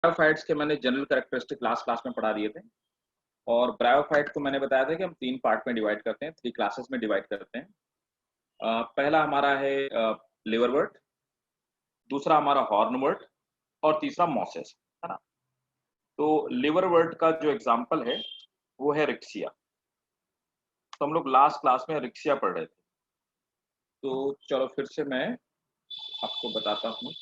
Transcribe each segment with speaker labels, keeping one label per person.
Speaker 1: Bryophytes के मैंने general characteristic last class में पढ़ा दिए थे, और ब्रायोफाइट को मैंने बताया था कि हम 3 पार्ट में डिवाइड करते हैं, 3 क्लासेस में डिवाइड करते हैं। पहला हमारा है लिवरवर्ट, दूसरा हमारा हॉर्नवर्ट और तीसरा मॉसेस, है ना। तो लिवरवर्ट का जो एग्जांपल है वो है रिक्सिया। तो हम लोग लास्ट क्लास में रिक्सिया पढ़ रहे थे, तो चलो फिर से मैं आपको बताता हूँ।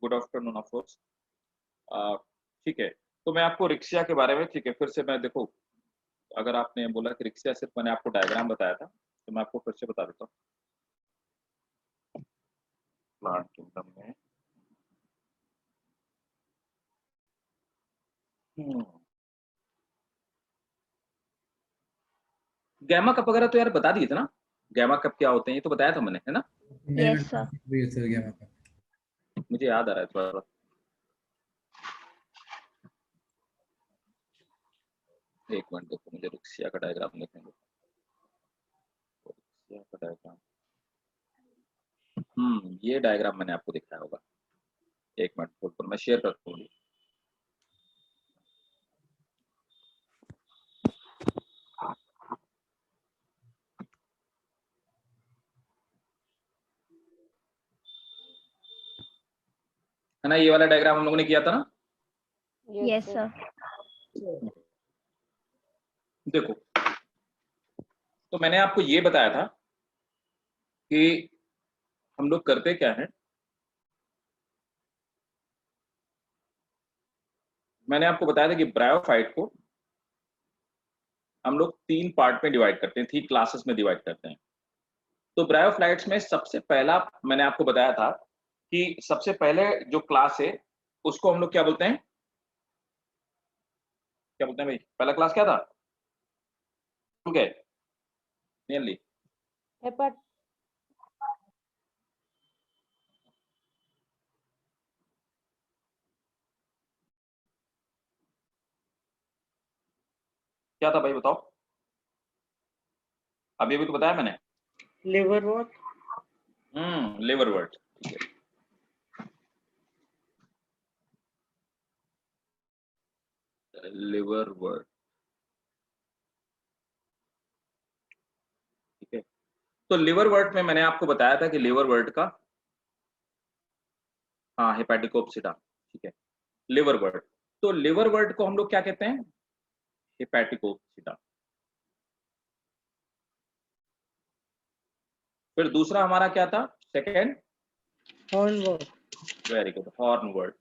Speaker 1: Good afternoon of course. ठीक है, तो मैं आपको रिक्सिया के बारे में, ठीक है, फिर से मैं देखो, अगर आपने बोला कि रिक्सिया सिर्फ मैंने आपको डायग्राम बताया था, तो मैं आपको फिर से बता देता हूँ। प्लांट किंगडम में गैमा कप वगैरह तो यार बता दिए थे ना, गैमा कप क्या होते हैं ये तो बताया था मैंने, है ना।
Speaker 2: Yes sir.
Speaker 1: मुझे याद आ रहा है थोड़ा। एक मिनट देखो, मुझे रिक्सिया का डायग्राम देखेंगे। रिक्सिया का डायग्राम, ये डायग्राम मैंने आपको दिखाया होगा। एक मिनट बिल्कुल मैं शेयर करता हूँ। है ना, ये वाला डायग्राम हम लोगों ने किया था ना।
Speaker 2: Yes sir.
Speaker 1: देखो, तो मैंने आपको ये बताया था कि हम लोग करते क्या है। मैंने आपको बताया था कि ब्रायोफाइट को हम लोग 3 पार्ट में डिवाइड करते हैं, 3 क्लासेस में डिवाइड करते हैं। तो ब्रायोफाइट्स में सबसे पहला मैंने आपको बताया था कि सबसे पहले जो क्लास है उसको हम लोग क्या बोलते हैं, क्या बोलते हैं भाई, पहला क्लास क्या था, भूल गए नियरली।
Speaker 3: हेपट
Speaker 1: क्या था भाई बताओ, अभी अभी तो बताया मैंने।
Speaker 3: लिवरवर्ट।
Speaker 1: लिवरवर्ट, ठीक है। लिवरवर्ट, ठीक है। तो लिवरवर्ट में मैंने आपको बताया था कि लिवरवर्ट का, हाँ, हेपेटिकोप्सिडा, ठीक है, लिवरवर्ट। तो लिवरवर्ट को हम लोग क्या कहते हैं, हेपेटिकोप्सिडा। फिर दूसरा हमारा क्या था, second,
Speaker 3: hornwort.
Speaker 1: Very good, hornwort.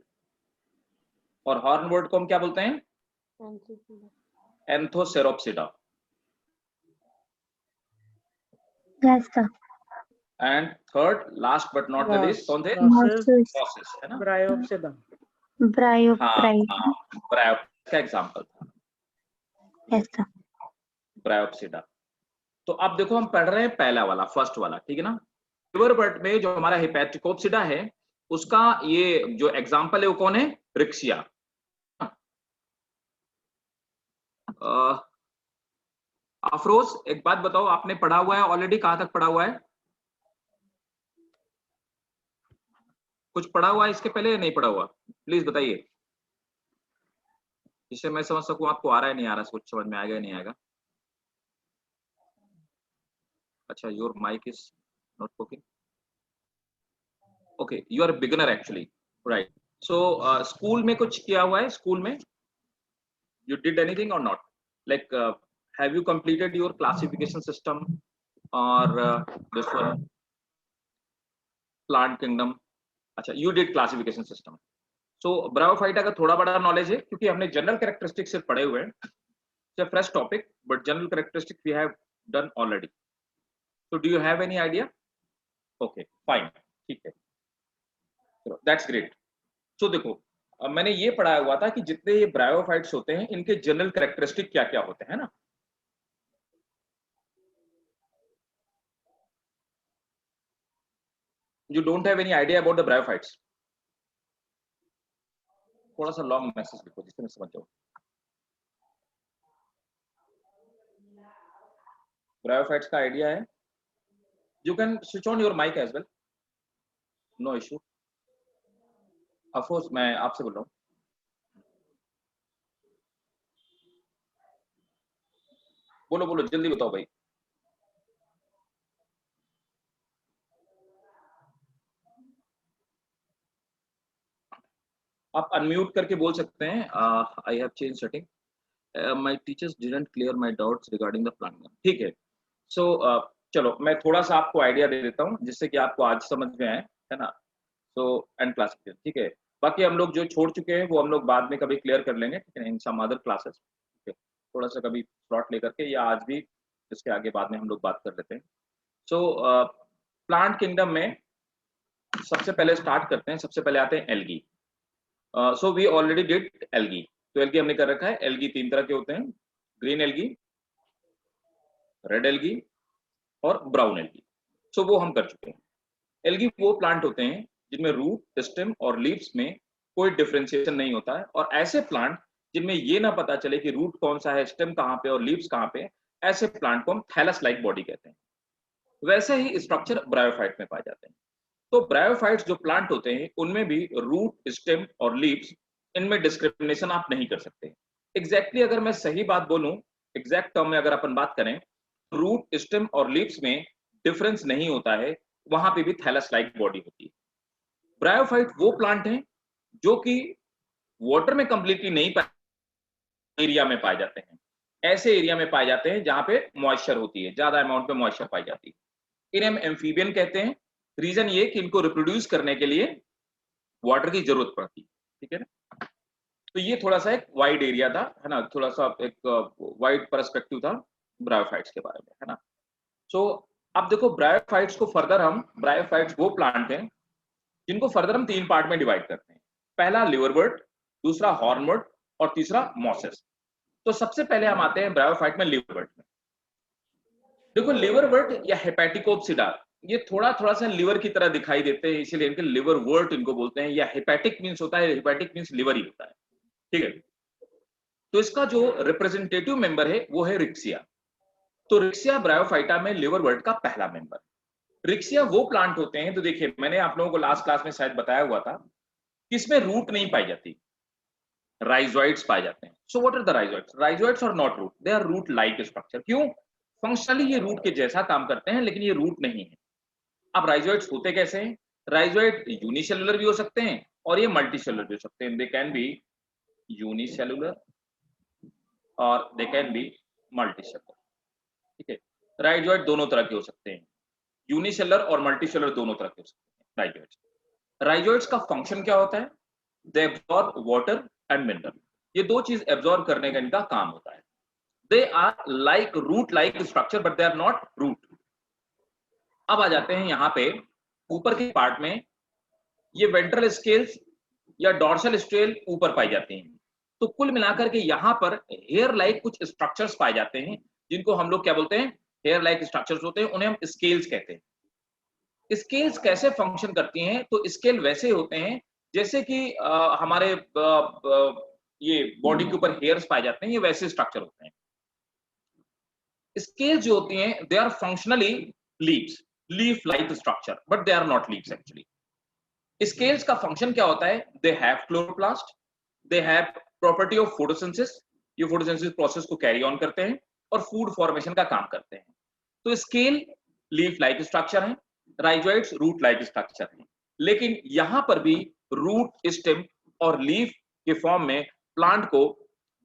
Speaker 1: और हॉर्नवर्ट को हम क्या बोलते हैं, Anthoceropsida.
Speaker 2: Yes sir.
Speaker 1: And third last but not the least कौन थे,
Speaker 2: मॉसेस।
Speaker 1: मॉसेस, है ना।
Speaker 3: ब्रायोप्सिडा।
Speaker 1: हाँ
Speaker 2: ब्रायोफाइट।
Speaker 1: हाँ, ब्रायोप्सिडा का एग्जांपल था,
Speaker 2: यस सर।
Speaker 1: ब्रायोप्सिडा। तो अब देखो हम पढ़ रहे हैं पहला वाला, फर्स्ट वाला, ठीक है ना। लिवरवर्ट में जो हमारा हेपेटिकोप्सिडा है उसका ये जो एग्जांपल है वो कौन है, रिक्सिया। अफरोज एक बात बताओ, आपने पढ़ा हुआ है ऑलरेडी, कहां तक पढ़ा हुआ है, कुछ पढ़ा हुआ है इसके पहले या नहीं पढ़ा हुआ, प्लीज बताइए, जिससे मैं समझ सकूं आपको आ रहा है नहीं आ रहा, कुछ समझ में आएगा नहीं आएगा। अच्छा, your mic is not working, okay, you are beginner actually, right. So school में कुछ किया हुआ है, स्कूल में you did anything or not, like have you completed your classification system or this one plant kingdom, अच्छा you did classification system। so bryophyta का थोड़ा बड़ा नॉलेज है क्योंकि हमने जनरल कैरेक्टरिस्टिक सिर्फ पढ़े हुए हैं, it's a fresh topic but general characteristic we have done already, so do you have any idea, okay fine, ठीक है, चलो that's great। so देखो, अब मैंने ये पढ़ा हुआ था कि जितने ये ब्रायोफाइट्स होते हैं इनके जनरल कैरेक्टरिस्टिक क्या क्या होते हैं ना। You don't have any idea about the bryophytes, थोड़ा सा लॉन्ग मैसेज लिखो जिससे मैं समझ जाऊं। ब्रायोफाइट्स का आइडिया है, you can switch on your mic as well, no issue. Afroz मैं आपसे बोल रहा हूँ। बोलो बोलो जल्दी बताओ भाई। आप अनम्यूट करके बोल सकते हैं। I have change setting, my teachers didn't clear my doubts regarding the plan. ठीक है। सो चलो मैं थोड़ा सा आपको आइडिया दे देता हूँ जिससे कि आपको आज समझ में आए, है ना। सो एंड क्लास, ठीक है। बाकी हम लोग जो छोड़ चुके हैं वो हम लोग बाद में कभी क्लियर कर लेंगे, ठीक है, इन सम अदर क्लासेस। ठीक है, थोड़ा सा कभी स्लॉट लेकर के, या आज भी इसके आगे बाद में हम लोग बात कर लेते हैं। सो प्लांट किंगडम में सबसे पहले स्टार्ट करते हैं, सबसे पहले आते हैं algae. So we already did algae. तो एल्गी हमने कर रखा है। एल्गी 3 तरह के होते हैं, ग्रीन एल्गी, रेड एल्गी और ब्राउन एल्गी। सो वो हम कर चुके हैं। एल्गी वो प्लांट होते हैं जिनमें रूट, स्टेम और लीव्स में कोई डिफरेंशिएशन नहीं होता है, और ऐसे प्लांट जिनमें ये ना पता चले कि रूट कौन सा है, स्टेम कहाँ पे और लीव्स कहाँ पे, ऐसे प्लांट को हम थैलस लाइक बॉडी कहते हैं। वैसे ही स्ट्रक्चर ब्रायोफाइट में पाए जाते हैं। तो ब्रायोफाइट्स जो प्लांट होते हैं उनमें भी रूट, स्टेम और लीव्स, इनमें डिस्क्रिमिनेशन आप नहीं कर सकते। एग्जैक्टली अगर मैं सही बात बोलूं, एग्जैक्ट टर्म में अगर अपन बात करें, रूट, स्टेम और लीव्स में डिफरेंस नहीं होता है, वहां पे भी थैलस लाइक बॉडी होती है। ब्रायोफाइट वो प्लांट हैं जो कि वाटर में कंप्लीटली नहीं पाए, एरिया में पाए जाते हैं। ऐसे एरिया में पाए जाते हैं जहां पे मॉइस्चर होती है, ज्यादा अमाउंट में मॉइस्चर पाई जाती है। इन्हें हम एम्फीबियन कहते हैं। रीजन ये कि इनको रिप्रोड्यूस करने के लिए वाटर की जरूरत पड़ती है, ठीक है ना। तो ये थोड़ा सा एक वाइड एरिया था, है ना, थोड़ा सा एक वाइड पर्सपेक्टिव था ब्रायोफाइट्स के बारे में, है ना। सो अब देखो ब्रायोफाइट्स को फर्दर हम, ब्रायोफाइट्स वो प्लांट हैं जिनको फर्दर हम 3 पार्ट में डिवाइड करते हैं। पहला लिवरवर्ट, दूसरा हॉर्नवर्ट और तीसरा मॉसेस। तो सबसे पहले हम आते हैं ब्रायोफाइट में, लिवरवर्ट में। देखो लिवरवर्ट या हेपेटिकोप्सिडा, ये थोड़ा थोड़ा सा लिवर की तरह दिखाई देते हैं, इसीलिए इनके लिवरवर्ट इनको बोलते हैं। या हेपेटिक मींस होता है, हेपेटिक मींस लिवर ही होता है, ठीक है। तो इसका जो रिप्रेजेंटेटिव मेंबर है वो है रिक्सिया। तो रिक्सिया ब्रायोफाइटा में लिवरवर्ट का पहला मेंबर। रिक्सिया वो प्लांट होते हैं, तो देखिए मैंने आप लोगों को लास्ट क्लास में शायद बताया हुआ था कि इसमें रूट नहीं पाई जाती, राइजोइड्स पाए जाते हैं। So what are the rhizoids? Rhizoids are not root, they are root like structure. क्यों? फंक्शनली ये रूट के जैसा काम करते हैं, लेकिन ये रूट नहीं है। अब राइजोइड्स होते कैसे हैं? राइजोइड यूनिसेलुलर भी हो सकते हैं और ये मल्टीसेलुलर भी हो सकते हैं। दे कैन बी यूनिसेलुलर और दे कैन बी मल्टीसेलुलर, ठीक है। राइजोइड दोनों तरह के हो सकते हैं, यूनिसेलुलर और मल्टीसेलुलर दोनों तरह के हो सकते हैं राइजोइड्स। राइजोइड्स का फंक्शन क्या होता है? They absorb water and mineral. ये दो चीज एब्जॉर्ब करने का इनका काम होता है। They are like root like structure but they are not root. अब आ जाते हैं यहाँ पे ऊपर के पार्ट में, ये वेंट्रल स्केल्स या डॉर्सल स्केल ऊपर पाई जाती हैं। तो कुल मिलाकर के यहाँ पर हेयर लाइक कुछ स्ट्रक्चर्स पाए जाते हैं जिनको हम लोग क्या बोलते हैं? हेयर लाइक स्ट्रक्चर्स होते हैं, उन्हें हम स्केल्स कहते हैं। स्केल्स कैसे फंक्शन करती हैं? तो स्केल वैसे होते हैं जैसे कि हमारे ये बॉडी के ऊपर हेयर्स पाए जाते हैं, ये वैसे स्ट्रक्चर होते हैं। स्केल्स जो होती हैं they are functionally leaves, leaf like structure, but they are not leaves actually. Scales का फंक्शन क्या होता है? They have chloroplast, they have property of photosynthesis, ये फोटोसिंथेसिस प्रोसेस को कैरी ऑन करते हैं और फूड फॉर्मेशन का काम करते हैं। तो स्केल लीफ लाइक स्ट्रक्चर है, राइजोइड्स रूट लाइक स्ट्रक्चर है। लेकिन यहां पर भी रूट, स्टेम और लीफ के फॉर्म में प्लांट को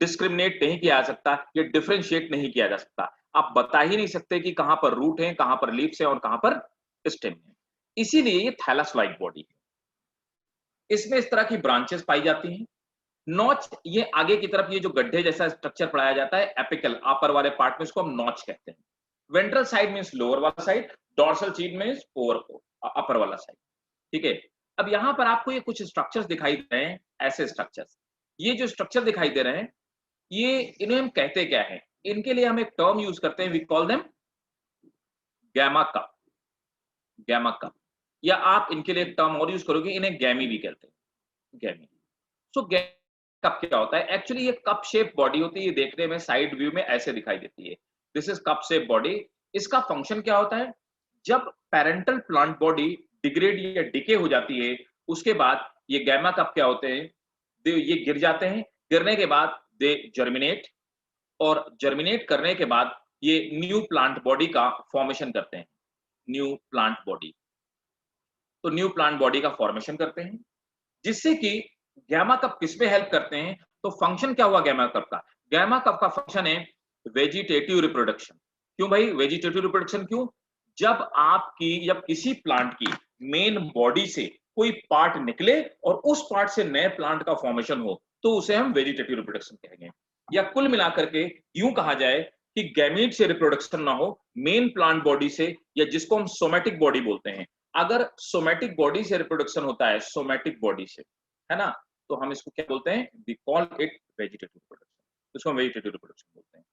Speaker 1: डिस्क्रिमिनेट नहीं किया जा सकता, ये डिफरेंशिएट नहीं किया जा सकता। आप बता ही नहीं सकते कि कहां पर रूट है, कहां पर लीव्स है और कहां पर स्टेम है। इसीलिए ये थैलस लाइक बॉडी है। इसमें इस तरह की ब्रांचेस पाई जाती हैं। नॉच, ये आगे की तरफ ये जो गड्ढे जैसा स्ट्रक्चर पढ़ाया जाता है, एपिकल अपर वाले पार्ट में, इसको हम नॉच कहते हैं। वेंट्रल साइड मींस लोअर वाला साइड, डॉर्सल साइड मींस अपर वाला साइड, ठीक है। अब यहां पर आपको ये कुछ स्ट्रक्चर्स दिखाई दे रहे हैं, ऐसे स्ट्रक्चर्स। ये जो स्ट्रक्चर दिखाई दे रहे हैं, ये इन्हें हम कहते क्या है? इनके लिए हम एक टर्म यूज करते हैं, we call them gemma cup. Gemma cup, या आप इनके लिए एक टर्म और यूज करोगे, इन्हें गैमी भी कहते हैं, गैमी। सो कप क्या होता है? एक्चुअली ये कप शेप बॉडी होती है, ये देखने में साइड व्यू में ऐसे दिखाई देती है। This is cup shape body. इसका फंक्शन क्या होता है? जब पेरेंटल प्लांट बॉडी डिग्रेड या डिके हो जाती है, उसके बाद ये गैमा कप क्या होते हैं, ये गिर जाते हैं, गिरने के बाद दे जर्मिनेट, और जर्मिनेट करने के बाद ये न्यू प्लांट बॉडी का फॉर्मेशन करते हैं, न्यू प्लांट बॉडी। तो न्यू प्लांट बॉडी का फॉर्मेशन करते हैं, जिससे कि गैमा कप किसमें हेल्प करते हैं। तो फंक्शन क्या हुआ गैमा कप का, गैमा कप का फंक्शन है वेजिटेटिव रिप्रोडक्शन। क्यों भाई वेजिटेटिव रिप्रोडक्शन, क्यों, जब किसी प्लांट की मेन बॉडी से कोई पार्ट निकले और उस पार्ट से नए प्लांट का फॉर्मेशन हो, तो उसे हम वेजिटेटिव रिप्रोडक्शन कहेंगे। या कुल मिलाकर के यूं कहा जाए कि गैमीट से रिप्रोडक्शन ना हो, मेन प्लांट बॉडी से, या जिसको हम सोमैटिक बॉडी बोलते हैं, अगर सोमैटिक बॉडी से रिप्रोडक्शन होता है, सोमैटिक बॉडी से, है ना, तो हम इसको क्या बोलते हैं, we call it vegetative reproduction, इसको हम वेजिटेटिव रिप्रोडक्शन बोलते हैं।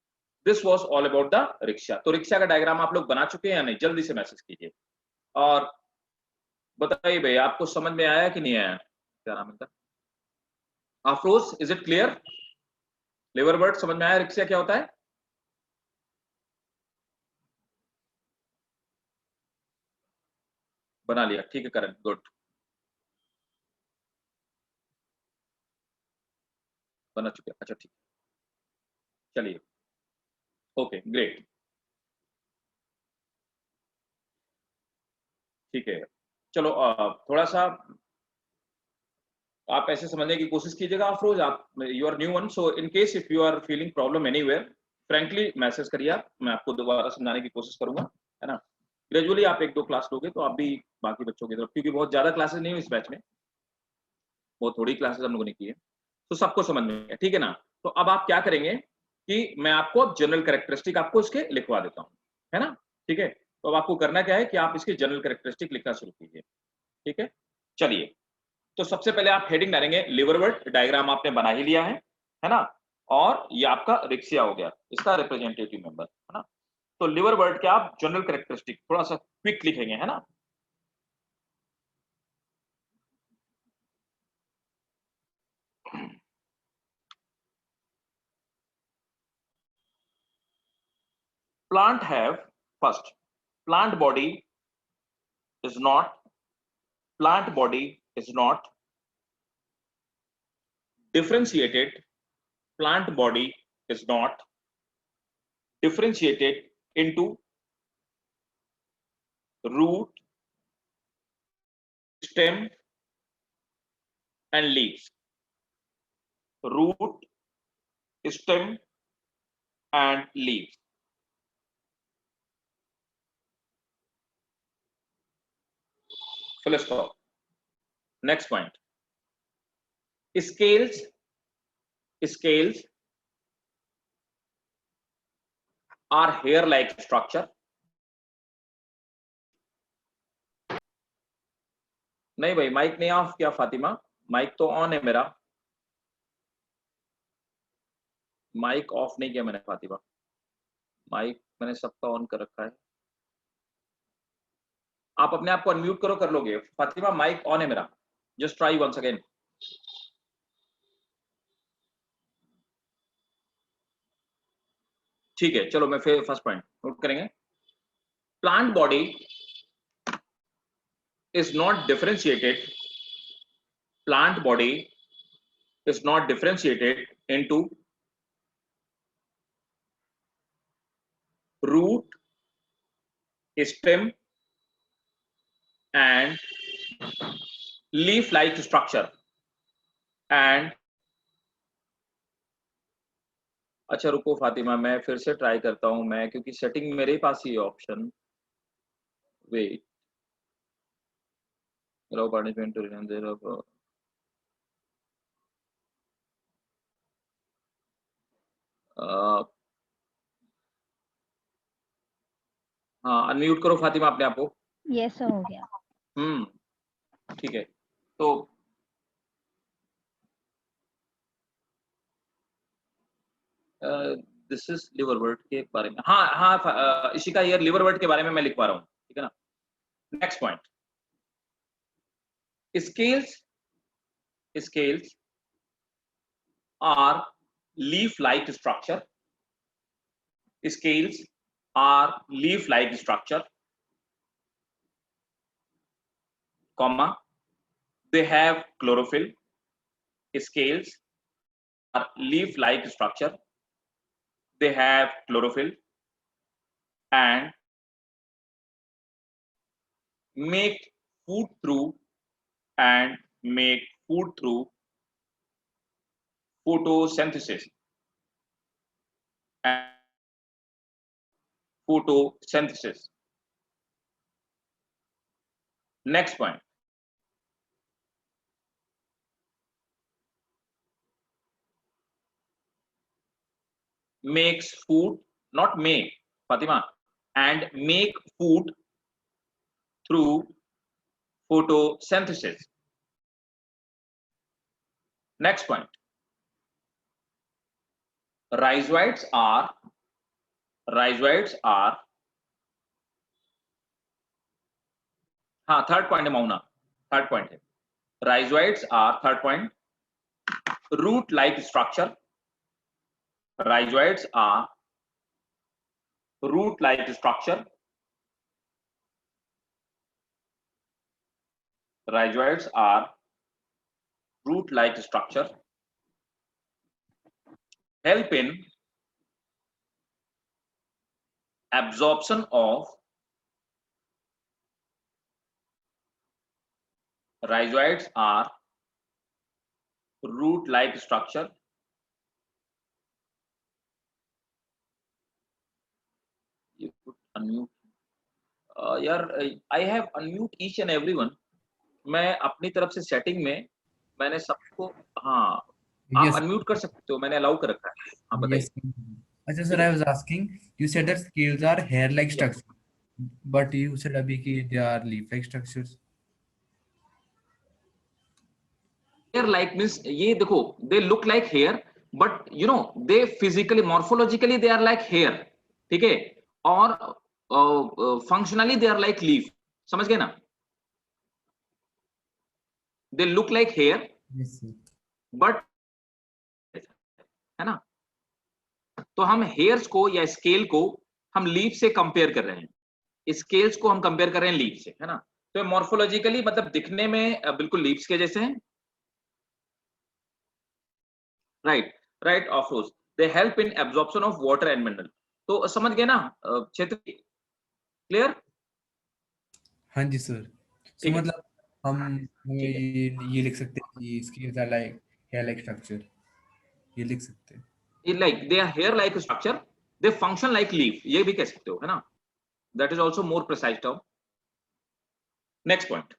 Speaker 1: This was all about the Riccia. तो रिक्शा का डायग्राम आप लोग बना चुके हैं या नहीं, जल्दी से मैसेज कीजिए और बताइए भाई आपको समझ में आया कि नहीं आया। क्या नाम है, Afroz, is it clear, labour bird समझ में आया, रिक्शा क्या होता है। बना लिया, ठीक है करण, गुड, बना चुके, अच्छा ठीक, चलिए, ओके ग्रेट, ठीक है। चलो थोड़ा सा आप ऐसे समझने की कोशिश कीजिएगा अफरोज, आप you are new one, so in case if you are feeling problem anywhere, frankly message करिए आप, मैं आपको दोबारा समझाने की कोशिश करूंगा, है ना। ग्रेजुअली आप 1-2 क्लास लोगे तो आप भी बाकी बच्चों की तरफ, क्योंकि बहुत ज्यादा क्लासेस नहीं हुई इस बैच में, बहुत थोड़ी क्लासेस हम लोगों ने की है, तो सबको समझ में है, ठीक है ना। तो अब आप क्या करेंगे कि मैं आपको अब जनरल कैरेक्टरिस्टिक आपको इसके लिखवा देता हूँ, है ना, ठीक है। तो अब आपको करना क्या है कि आप इसकी जनरल कैरेक्टरिस्टिक लिखना शुरू कीजिए, ठीक है। चलिए, तो सबसे पहले आप हेडिंग डालेंगे लिवरवर्ट, डायग्राम आपने बना ही लिया है ना, और ये आपका रिक्सिया हो गया, इसका रिप्रेजेंटेटिव मेंबर, है ना। तो लिवरवर्ट के आप जनरल कैरेक्टरिस्टिक थोड़ा सा क्विक लिखेंगे, है ना। Plant have, first, plant body is not, plant body is not differentiated, plant body is not differentiated into root, stem and leaves, root, stem and leaves. Full stop. Next point. Scales are hair-like structure. नहीं भाई mic नहीं of किया Fatima, mic तो on है मेरा, mic off नहीं किया मैंने फातिमा, माइक मैंने सबका ऑन कर रखा है। आप अपने आप को अनम्यूट करो, कर लोगे फातिमा, माइक ऑन है मेरा, जस्ट ट्राई वंस अगेन। ठीक है, चलो मैं फिर फर्स्ट पॉइंट नोट करेंगे। Plant body is not differentiated, plant body is not differentiated into root, stem and leaf like structure and, अच्छा रुको फातिमा मैं फिर से ट्राई करता हूं मैं, क्योंकि सेटिंग मेरे पास ही option, wait, allow participant to return their हाँ अनम्यूट करो फातिमा अपने आप को।
Speaker 2: यस हो गया।
Speaker 1: ठीक है, तो दिस इज लिवरवर्ट के बारे में, हाँ हाँ इशिका, ये लिवरवर्ट के बारे में मैं लिख पा रहा हूँ, ठीक है ना। Next point, scales are leaf-like structure. Scales are leaf-like structure, comma, they have chlorophyll, scales, are leaf-like structure. They have chlorophyll and make food through photosynthesis. And photosynthesis. Next point. Makes food, not make, Fatima, and make food through photosynthesis. Next point. Rhizoids are third point है Mauna, third point है. Rhizoids are, third point, root-like structure. Rhizoids are root-like structure. Rhizoids are root-like structure. Help in absorption of rhizoids are root-like structure. You could unmute. यार, I have unmute each and everyone. मैं अपनी तरफ से setting में मैंने सबको, हाँ, आप अनम्यूट कर सकते हो, मैंने अलाउ कर रखा है. हाँ, बताइए.
Speaker 4: अच्छा sir, I was asking, you said that scales are hair-like structures, but you said अभी कि they are leaf-like structures.
Speaker 1: Hair-like means ये देखो, they look like hair, but you know they physically, morphologically they are like hair, ठीक है, और functionally they are like leaf. समझ गए ना? They look like hair,
Speaker 4: Yes sir.
Speaker 1: but है ना, तो हम हेयर्स को या स्केल को हम लीफ से कंपेयर कर रहे हैं, स्केल्स को हम कंपेयर कर रहे हैं लीफ से, है ना. तो मॉर्फोलॉजिकली मतलब दिखने में बिल्कुल लीव्स के जैसे हैं. Right of course they help in absorption of water and mineral. तो समझ गए ना क्षेत्र, क्लियर?
Speaker 4: हाँ जी सर. तो मतलब हम ये लिख सकते हैं कि scales are like hair-like structure, ये लिख सकते हैं.
Speaker 1: Like they are hair like structure, they function like leaf, ये भी कह सकते हो, है ना. That is also more precise term. Next point.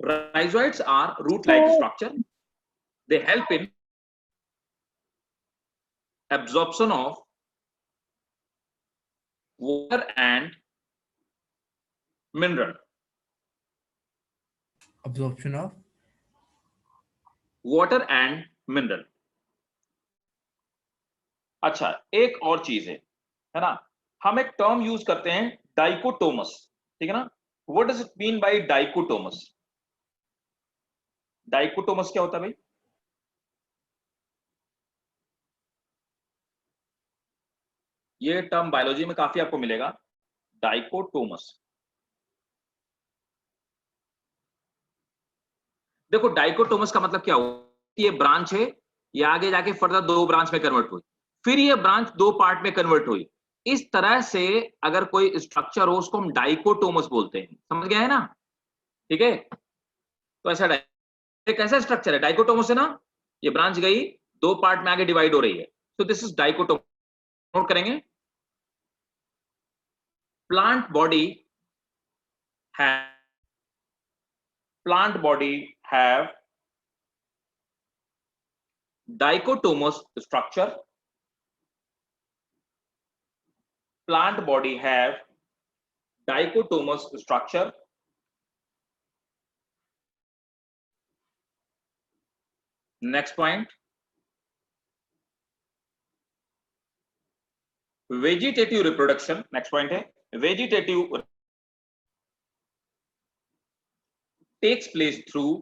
Speaker 1: Rhizoids are root-like structure. They help in absorption of water and mineral.
Speaker 4: Absorption of
Speaker 1: water and mineral. अच्छा, एक और चीज है ना, हम एक टर्म यूज करते हैं डाइकोटोमस, ठीक है ना. What does it mean by dichotomous? Dichotomous क्या होता है भाई? ये टर्म बायोलॉजी में काफी आपको मिलेगा, डाइकोटोमस. देखो डाइकोटोमस का मतलब क्या हुआ, ये ब्रांच है, ये आगे जाके फर्दर दो ब्रांच में कन्वर्ट हुई, फिर ये ब्रांच दो पार्ट में कन्वर्ट हुई. इस तरह से अगर कोई स्ट्रक्चर हो उसको हम डाइकोटोमस बोलते हैं. समझ गए है ना? ठीक है. तो ऐसा कैसा स्ट्रक्चर है? डाइकोटोमस है ना, ये ब्रांच गई दो पार्ट में आगे डिवाइड हो रही है. तो दिस इज डाइकोटोमस. नोट करेंगे. Plant body have dichotomous structure. Plant body have dichotomous structure. Next point. Vegetative reproduction. Next point है vegetative takes place through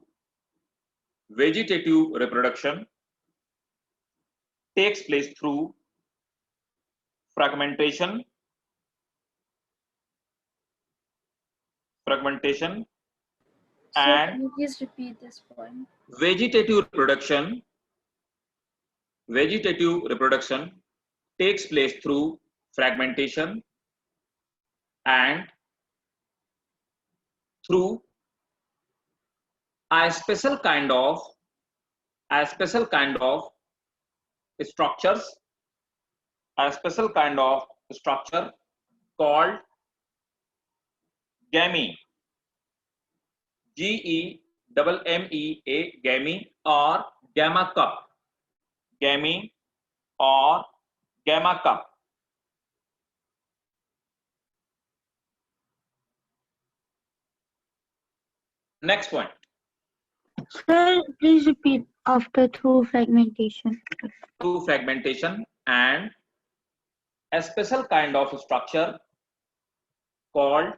Speaker 1: vegetative reproduction takes place through fragmentation and
Speaker 2: can you please repeat this point?
Speaker 1: vegetative reproduction takes place through fragmentation and through a special kind of structure called gamete, GEMMEA, gamete or gamma cup, gamete or gamma cup. Next point.
Speaker 2: Sir, please repeat after through fragmentation.
Speaker 1: Through fragmentation and a special kind of structure called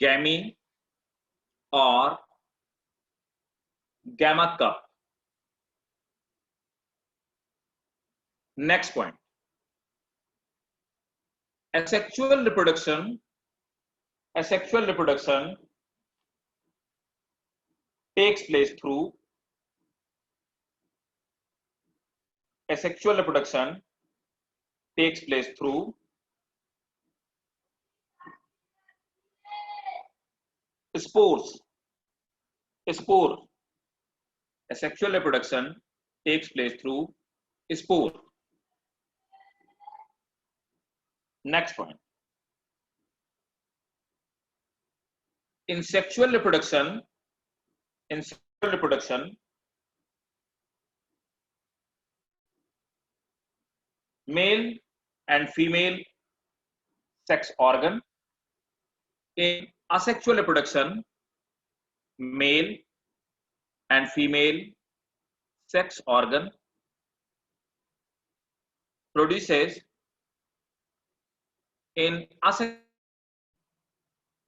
Speaker 1: gamete or gamma cup. Next point. Asexual reproduction takes place through spores. Asexual reproduction takes place through spore. Next point. In sexual reproduction, male and female sex organ. In asexual reproduction, male and female sex organ produces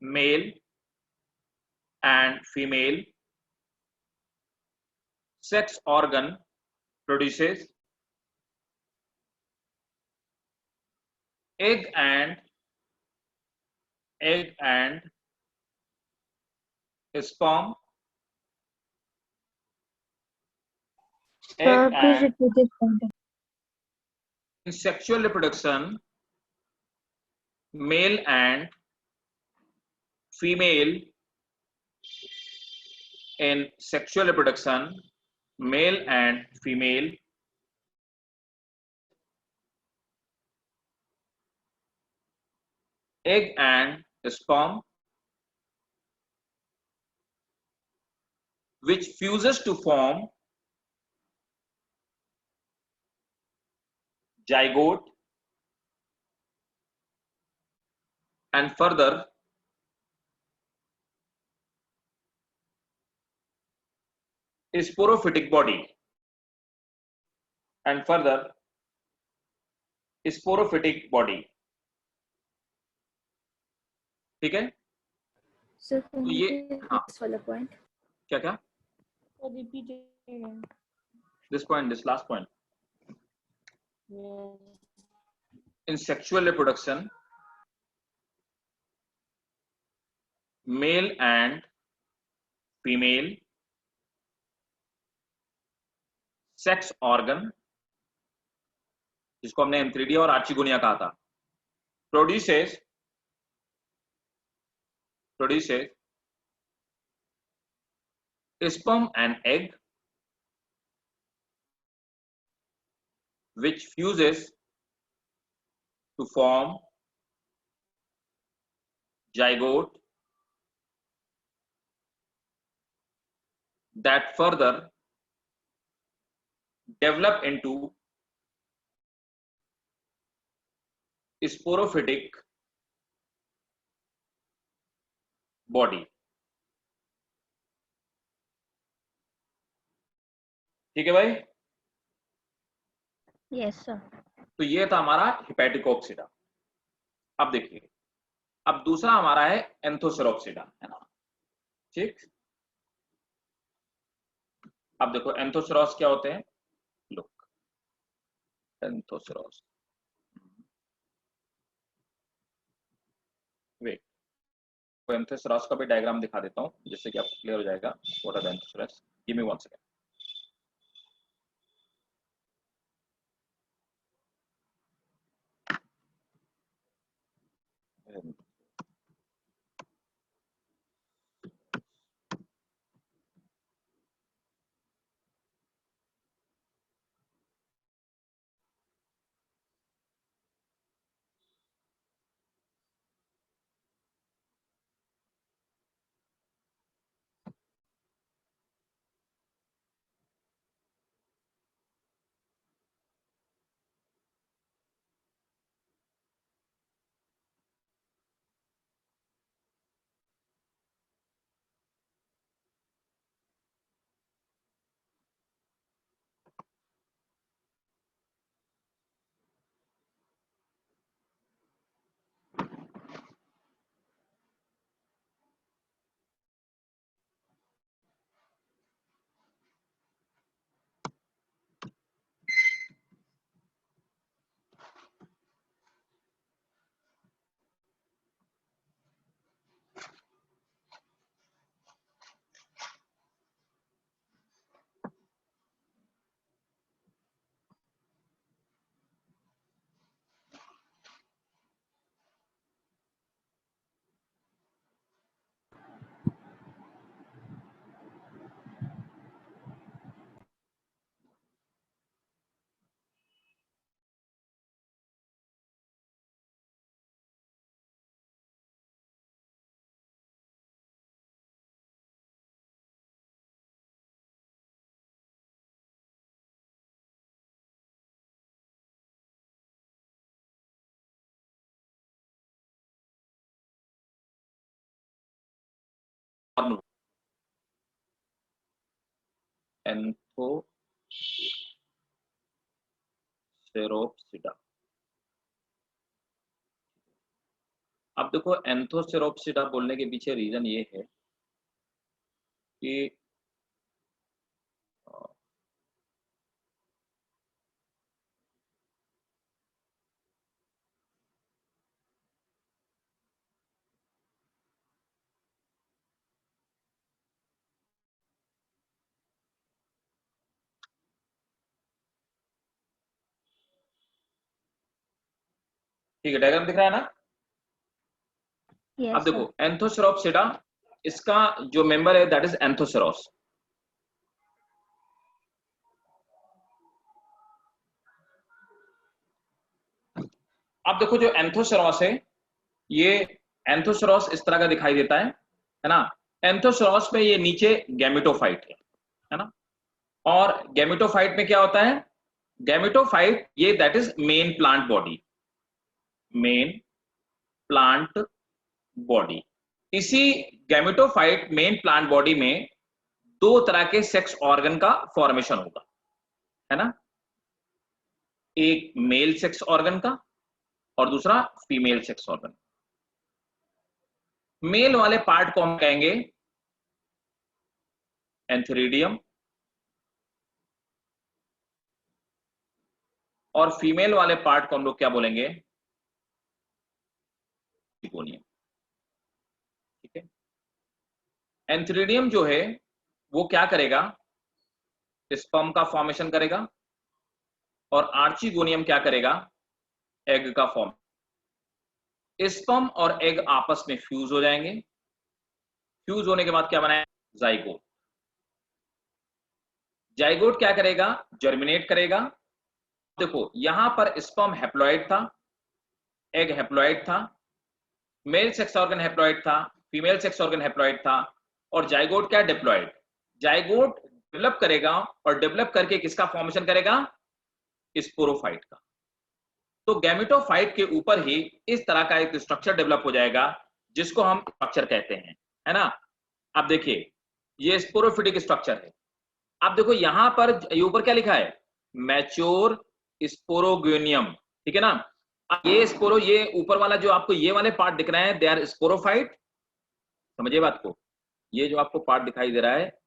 Speaker 1: male and female sex organ produces egg and sperm.
Speaker 2: Sir, please repeat this point.
Speaker 1: In sexual reproduction, male and female egg and sperm, which fuses to form zygote and further sporophytic body. ठीक है?
Speaker 2: Sir,
Speaker 1: तो ये
Speaker 2: this वाला point.
Speaker 1: क्या?
Speaker 3: Repeat again.
Speaker 1: This last point.
Speaker 3: Yes.
Speaker 1: In sexual reproduction, male and female sex organ, जिसको हमने antheridia और archegonia कहा था, produces sperm and egg which fuses to form zygote that further develop into sporophytic body. ठीक है भाई?
Speaker 2: Yes, sir.
Speaker 1: तो ये था हमारा हिपैटिकोप्सिडा. अब देखिए, अब दूसरा हमारा है एंथोसेरोप्सिडा, है ना? ठीक. अब देखो एंथोसेरोस क्या होते हैं. लुक, एंथोसेरोस, वेट, एंथोसेरॉस का भी डायग्राम दिखा देता हूँ जिससे कि आपको क्लियर हो जाएगा what are the Anthoceros. Give me 1 second. Anthoceropsida. अब देखो एंथोसेरोप्सिडा बोलने के पीछे रीजन ये है कि ठीक है, डायग्राम दिख रहा है ना?
Speaker 2: Yes,
Speaker 1: अब
Speaker 2: sir.
Speaker 1: देखो एंथोसेरोप्सिडा, इसका जो मेंबर है दैट इज एंथोसेरोस। अब देखो जो एंथोसेरोस है, ये एंथोसेरोस इस तरह का दिखाई देता है ना? एंथोसेरोस में ये नीचे गैमेटोफाइट है ना? और गैमेटोफाइट में क्या होता है? गैमेटोफाइट ये that is main plant body, main plant body. इसी गैमेटोफाइट मेन प्लांट बॉडी में दो तरह के सेक्स ऑर्गन का फॉर्मेशन होगा, है ना? एक मेल सेक्स ऑर्गन का और दूसरा फीमेल सेक्स ऑर्गन। मेल वाले पार्ट को हम कहेंगे एंथेरिडियम और फीमेल वाले पार्ट को हम लोग क्या बोलेंगे? सिगोनियम। ठीक है, एंथेरिडियम जो है वो क्या करेगा? स्पर्म का फॉर्मेशन करेगा और आर्चिगोनियम क्या करेगा? एग का फॉर्म। स्पर्म और एग आपस में फ्यूज हो जाएंगे। फ्यूज होने के बाद क्या बनाएगा? जाइगोट। जाइगोट क्या करेगा? जर्मिनेट करेगा। देखो यहां पर स्पर्म हैप्लॉइड था, एग हैप्लॉइड था, मेल सेक्स ऑर्गन हैप्लॉइड था, फीमेल सेक्स ऑर्गन हैप्लॉइड था, और जाइगोट क्या? डिप्लॉइड। जाइगोट डेवलप करेगा और डेवलप करके किसका फॉर्मेशन करेगा? स्पोरोफाइट का। तो गैमेटोफाइट के ऊपर ही इस तरह का एक स्ट्रक्चर डेवलप हो जाएगा जिसको हम स्ट्रक्चर कहते हैं, है ना? अब देखिए ये स्पोरोफिटिक स्ट्रक्चर है। अब देखो यहां पर ये ऊपर क्या लिखा है? मैच्योर स्पोरोगोनियम, ठीक है ना? ये स्पोरो, ये ऊपर वाला जो आपको ये वाले पार्ट दिख रहे हैं दे आर स्पोरोफाइट। समझिए बात को, ये जो आपको पार्ट दिखाई दे रहा है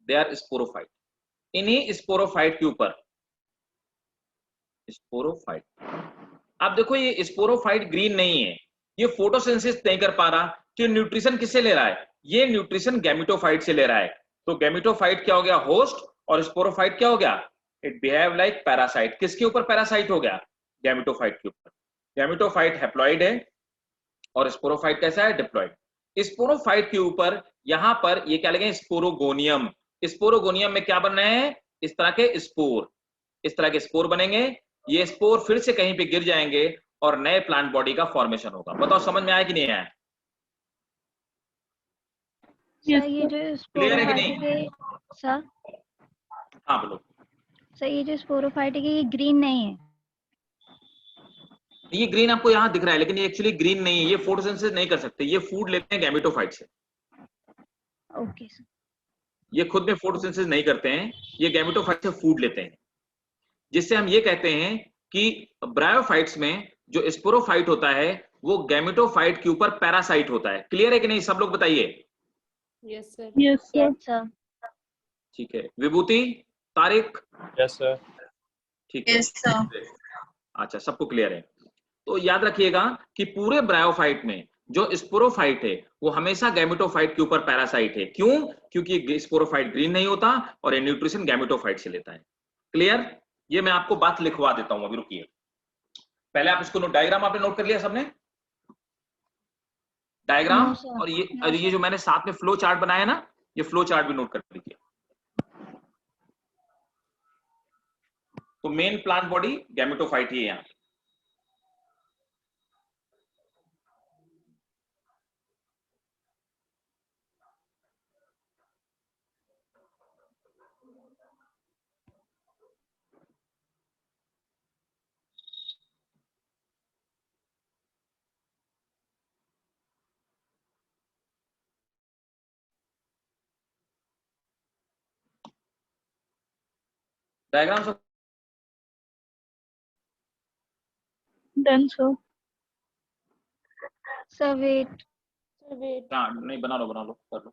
Speaker 1: दे आर स्पोरोफाइट। इन्हीं स्पोरोफाइट के ऊपर स्पोरोफाइट। अब देखो ये स्पोरोफाइट ग्रीन नहीं है, ये फोटोसिंथेसिस नहीं कर पा रहा, कि न्यूट्रिशन किससे ले रहा है, ये न्यूट्रिशन गैमेटोफाइट से ले रहा है। तो गैमेटोफाइट क्या हो गया, होस्ट, और स्पोरोफाइट क्या हो गया, इट बिहेव लाइक पैरासाइट। किसके ऊपर पैरासाइट हो गया, गैमेटोफाइट के ऊपर। गैमेटोफाइट हैप्लॉइड है और स्पोरोफाइट कैसा है, डिप्लॉइड। स्पोरोफाइट के ऊपर यहां पर ये क्या लगे, स्पोरोगोनियम। स्पोरोगोनियम में क्या बन रहे हैं, इस तरह के स्पोर, इस तरह के स्पोर बनेंगे। ये स्पोर फिर से कहीं पे गिर जाएंगे और नए प्लांट बॉडी का फॉर्मेशन होगा। बताओ समझ में आया कि नहीं आया,
Speaker 2: सर ये जो
Speaker 1: क्लियर है कि
Speaker 2: स्पोरोफाइटिक
Speaker 1: नहीं?
Speaker 2: है सर,
Speaker 1: हाँ बोलो।
Speaker 2: सर ये जो स्पोरोफाइटिक है ये ग्रीन नहीं है।
Speaker 1: ये ग्रीन आपको यहाँ दिख रहा है, लेकिन ये एक्चुअली ग्रीन नहीं है, ये फोटोसिंथेसिस नहीं कर सकते, ये फूड लेते हैं गैमेटोफाइट से।
Speaker 2: Okay sir.
Speaker 1: ये खुद में फोटोसिंथेसिस नहीं करते हैं, ये गैमेटोफाइट से फूड लेते हैं। जिससे हम ये कहते हैं कि ब्रायोफाइट्स में जो स्पोरोफाइट होता है वो गैमेटोफाइट के ऊपर पैरासाइट होता है। क्लियर है कि नहीं, सब लोग बताइए।
Speaker 3: Yes sir.
Speaker 2: Yes sir.
Speaker 1: ठीक है, विभूति, तारिक,
Speaker 5: यस सर।
Speaker 1: ठीक है, अच्छा सबको क्लियर है। तो याद रखिएगा कि पूरे ब्रायोफाइट में जो स्पोरोफाइट है वो हमेशा गैमेटोफाइट के ऊपर पैरासाइट है। क्यों, क्योंकि स्पोरोफाइट ग्रीन नहीं होता और ये न्यूट्रिशन गैमेटोफाइट से लेता है। क्लियर, ये मैं आपको बात लिखवा देता हूं, अभी रुकिए। पहले आप इसको डायग्राम आपने नोट कर लिया सबने, डायग्राम, और ये जो मैंने साथ में फ्लो चार्ट बनाया ना, ये फ्लो चार्ट भी नोट कर लीजिए। तो मेन प्लांट बॉडी गैमेटोफाइट ही है यहाँ। डायग्राम सब
Speaker 2: done sir. Sir wait,
Speaker 3: sir wait.
Speaker 1: हाँ, नहीं बना लो कर लो।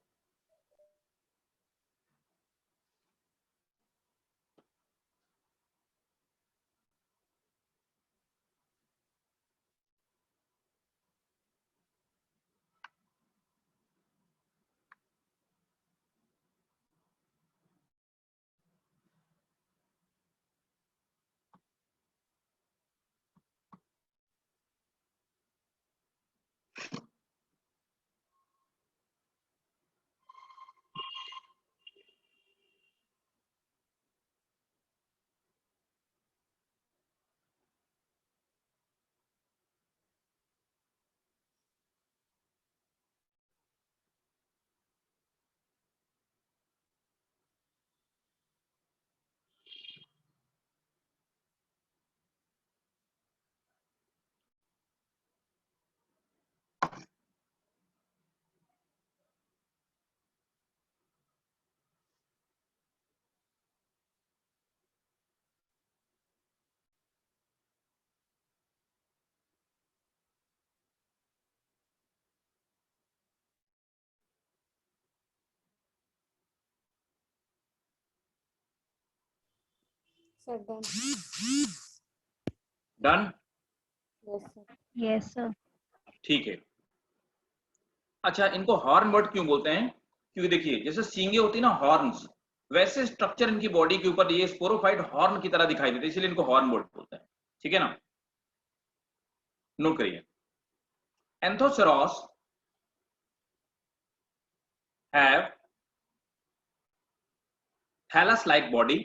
Speaker 3: Sir done.
Speaker 1: Done,
Speaker 3: yes sir.
Speaker 2: Yes sir.
Speaker 1: ठीक है। अच्छा, इनको हॉर्न बर्ड क्यों बोलते हैं, क्योंकि देखिए जैसे सींगे होती है ना, हॉर्न्स, वैसे स्ट्रक्चर इनकी बॉडी के ऊपर ये स्पोरोफाइट हॉर्न की तरह दिखाई देते हैं, इसलिए इनको हॉर्न बर्ड बोलते हैं। ठीक है ना, नोट करिए। Anthoceros have thallus like body,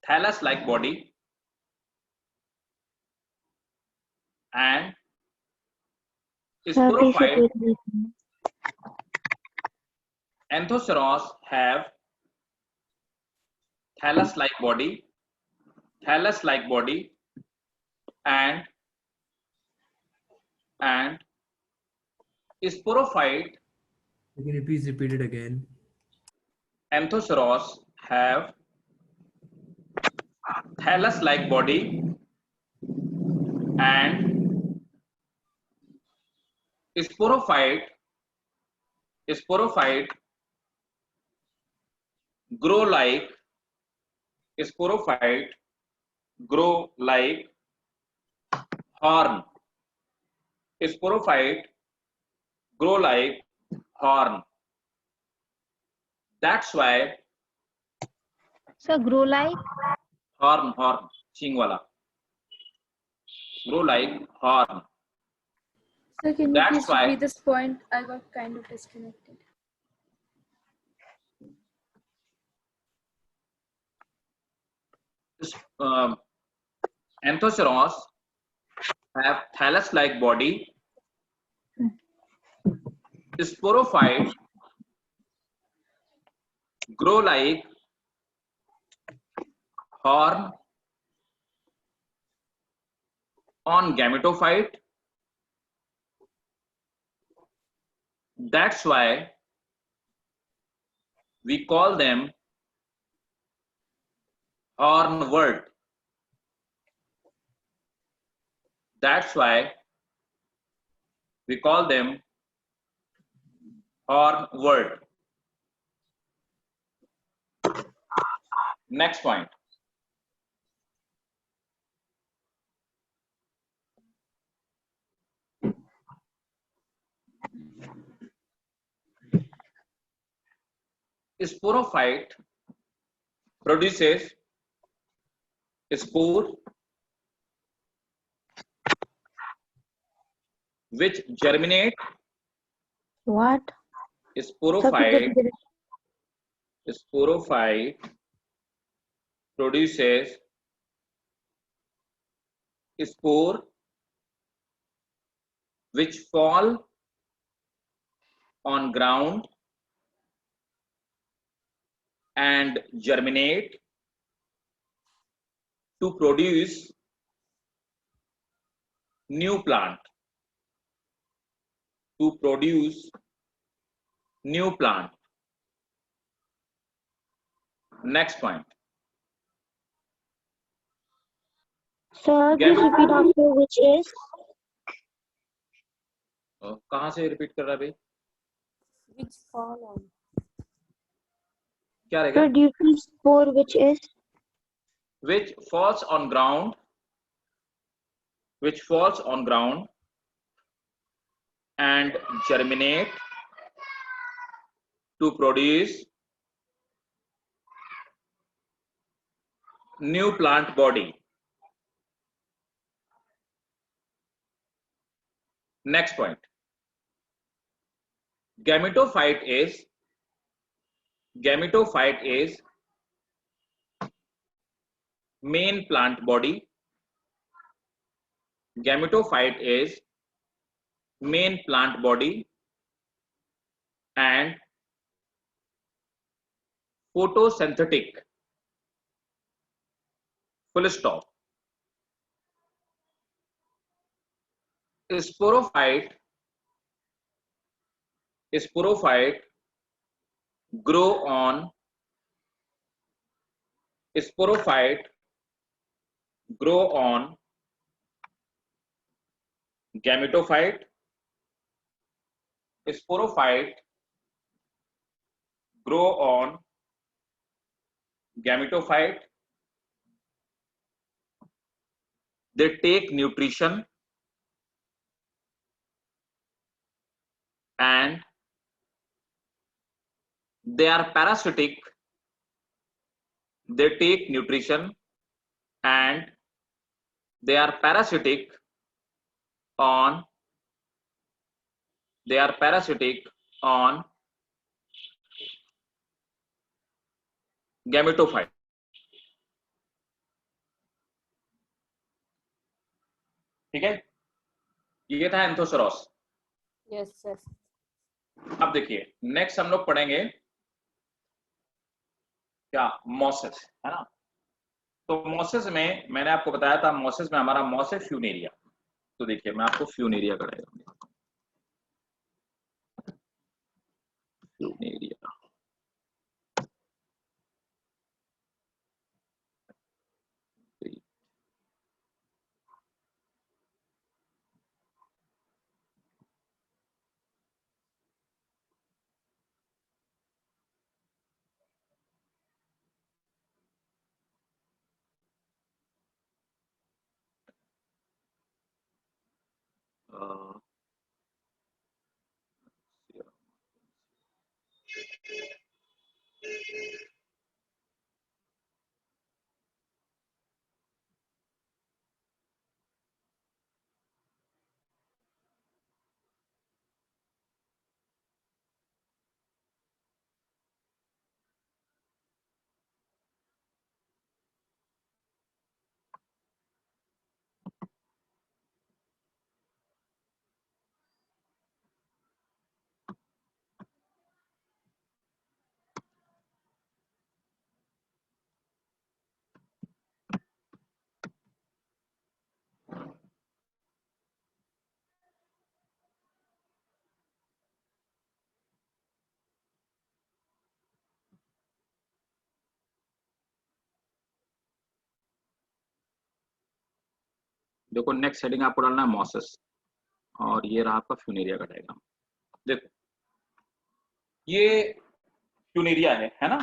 Speaker 1: thallus like body and sporophyte. Anthoceros have thallus-like body, and sporophyte.
Speaker 4: Can you please repeat it again?
Speaker 1: Anthoceros have thallus-like body and sporophyte grow like horn. Sporophyte grow like horn. That's why
Speaker 2: Sir, grow like?
Speaker 1: horn, ching wala. Grow like horn.
Speaker 3: Sir, can you
Speaker 1: That's
Speaker 3: please
Speaker 1: why
Speaker 3: repeat this point? I got kind of disconnected.
Speaker 1: Anthoceros have thallus-like body. Sporophytes grow like horn on gametophyte. That's why we call them hornwort. That's why we call them hornwort. Next point. Sporophyte produces spore which germinate.
Speaker 2: What?
Speaker 1: Sporophyte produces spore which fall on ground and germinate to produce new plant. Next point.
Speaker 2: Sir,
Speaker 1: please repeat
Speaker 2: after which is?
Speaker 1: कहाँ से repeat कर रहा है भाई?
Speaker 3: Which fall on?
Speaker 1: क्या रहेगा?
Speaker 2: Produces spore which is?
Speaker 1: Which falls on ground and germinate to produce new plant body. Next point. Gametophyte is main plant body. Gametophyte is main plant body and photosynthetic. Full stop. Sporophyte grow on gametophyte. Sporophyte grow on gametophyte. They take nutrition and they are parasitic. They take nutrition and they are parasitic on gametophyte. ठीक है, ये था एंथोसेरोस.
Speaker 3: Yes, sir.
Speaker 1: अब देखिए next हम लोग पढ़ेंगे क्या, मॉसेस, है ना. तो मॉसेस में मैंने आपको बताया था, मॉसेस में हमारा मॉस है फ्यूनेरिया. तो देखिए मैं आपको फ्यूनेरिया कराएगा. फ्यूनेरिया देखो नेक्स्ट हेडिंग आपको डालना है मॉसेस, और ये रहा आपका फ्यूनेरिया का डायग्राम। देखो ये फ्यूनेरिया है ना,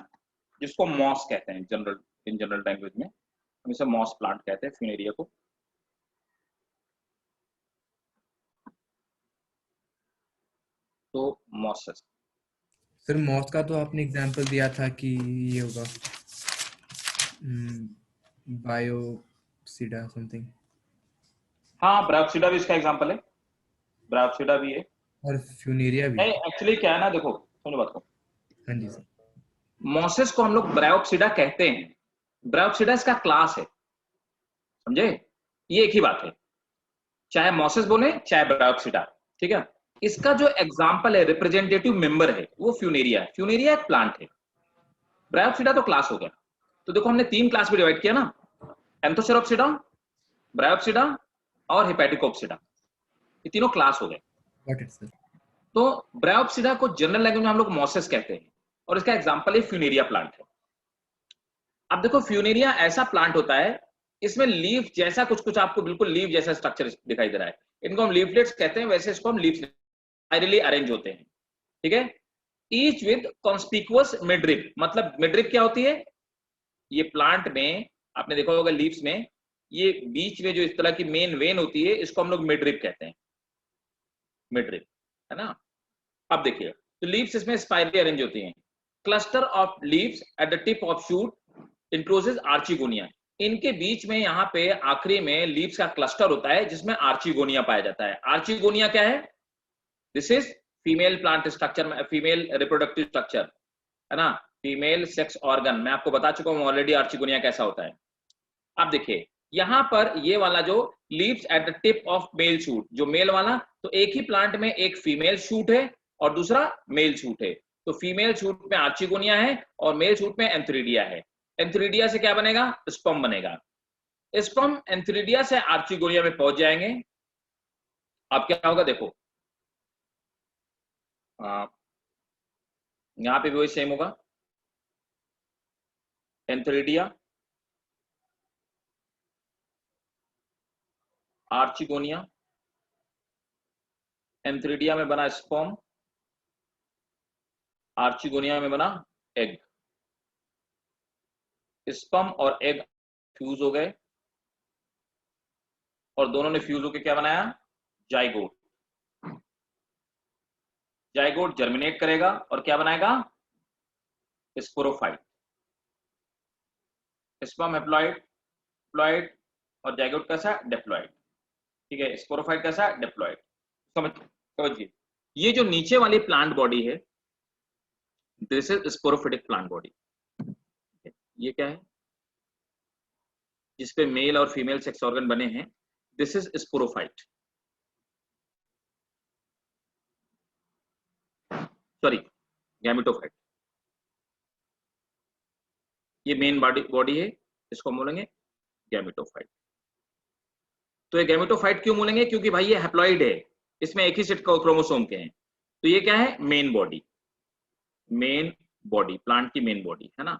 Speaker 1: जिसको मॉस कहते हैं जनरल, इन जनरल लैंग्वेज में हम इसे मॉस प्लांट कहते हैं फ्यूनेरिया को। तो मॉसेस,
Speaker 4: सर मॉस का तो आपने एग्जांपल दिया था कि ये होगा बायोप्सिडा समथिंग,
Speaker 1: हाँ ब्रायोप्सिडा भी इसका एग्जांपल है, ब्रायोप्सिडा भी है
Speaker 4: और फ्यूनेरिया भी।
Speaker 1: नहीं, एक्चुअली क्या है ना, देखो सुनो बात को,
Speaker 4: हाँ जी सर।
Speaker 1: मॉसेस को हम लोग ब्रायोप्सिडा कहते हैं, ब्रायोप्सिडा इसका क्लास है, समझे, ये एक ही बात है, चाहे मॉसेस बोले चाहे ब्रायोप्सिडा, ठीक है। इसका जो एग्जांपल है, रिप्रेजेंटेटिव मेंबर है, वो फ्यूनेरिया है। फ्यूनेरिया एक प्लांट है, ब्रायोप्सिडा तो क्लास हो गया। तो देखो हमने 3 क्लास में डिवाइड किया ना, एंथोसेरोप्सिडा, ब्रायोप्सिडा और हेपेटिकोप्सिडा, ये तीनों क्लास हो गए।
Speaker 4: Got it sir.
Speaker 1: तो ब्रायोप्सिडा को जनरल लैंग्वेज में हम लोग मॉसेस कहते हैं, और इसका एग्जांपल है फ्यूनेरिया प्लांट है। अब देखो फ्यूनेरिया ऐसा प्लांट होता है, इसमें लीफ जैसा कुछ कुछ आपको बिल्कुल लीफ जैसा स्ट्रक्चर दिखाई दे रहा है, इनको हम लीफलेट्स कहते हैं, वैसे इसको हम लीफ स्पाइरली अरेंज होते हैं, ठीक है। ईच विद कॉन्स्पिकुअस मिडरिप, मतलब मिडरिप क्या होती है, ये प्लांट में आपने देखा होगा लीव्स में, ये बीच में जो इस तरह की मेन वेन होती है, इसको हम लोग मिडरिप कहते हैं, मिडरिप, है ना। अब देखिए, तो लीव्स इसमें स्पाइरली अरेंज होती हैं। Cluster of leaves at the tip of shoot encloses archegonia, इनके बीच में यहाँ पे आखिरी में लीव्स का क्लस्टर होता है, जिसमें आर्चिगोनिया पाया जाता है। आर्चिगोनिया क्या है, this is female plant structure, female reproductive structure, है ना, फीमेल सेक्स ऑर्गन। मैं आपको बता चुका हूं ऑलरेडी आर्चिगोनिया कैसा होता है। अब देखिए यहां पर ये वाला जो leaves at the tip of male shoot, जो मेल वाला, तो एक ही प्लांट में एक फीमेल शूट है और दूसरा मेल शूट है। तो फीमेल शूट में आर्चिगोनिया है और मेल शूट में एंथ्रीडिया है। एंथ्रीडिया से क्या बनेगा, स्पर्म बनेगा। स्पर्म एंथ्रीडिया से आर्चिगोनिया में पहुंच जाएंगे। अब क्या होगा, देखो यहां पे भी वही सेम होगा, एंथ्रीडिया, आर्चिगोनिया, एंथ्रीडिया में बना स्पर्म, आर्चिगोनिया में बना एग। स्पर्म और एग फ्यूज हो गए और दोनों ने फ्यूज होकर क्या बनाया, जाइगोट। जाइगोट जर्मिनेट करेगा और क्या बनाएगा, स्पोरोफाइट। स्पर्म हैप्लॉइड, प्लॉइड, और जाइगोट कैसा, डिप्लॉइड, ठीक है। स्पोरोफाइट कैसा, डिप्लॉइड। समझिए, ये जो नीचे वाली प्लांट बॉडी है, this is sporophytic plant body. ये क्या है, जिसपे मेल और फीमेल सेक्स ऑर्गन बने हैं, this is sporophyte, sorry gametophyte. ये मेन बॉडी है, इसको बोलेंगे गैमेटोफाइट। तो ये गैमेटोफाइट क्यों बोलेंगे, क्योंकि भाई ये हैप्लॉइड है, इसमें एक ही सेट क्रोमोसोम के हैं। तो ये क्या है, main body, main body, plant की मेन बॉडी, है ना।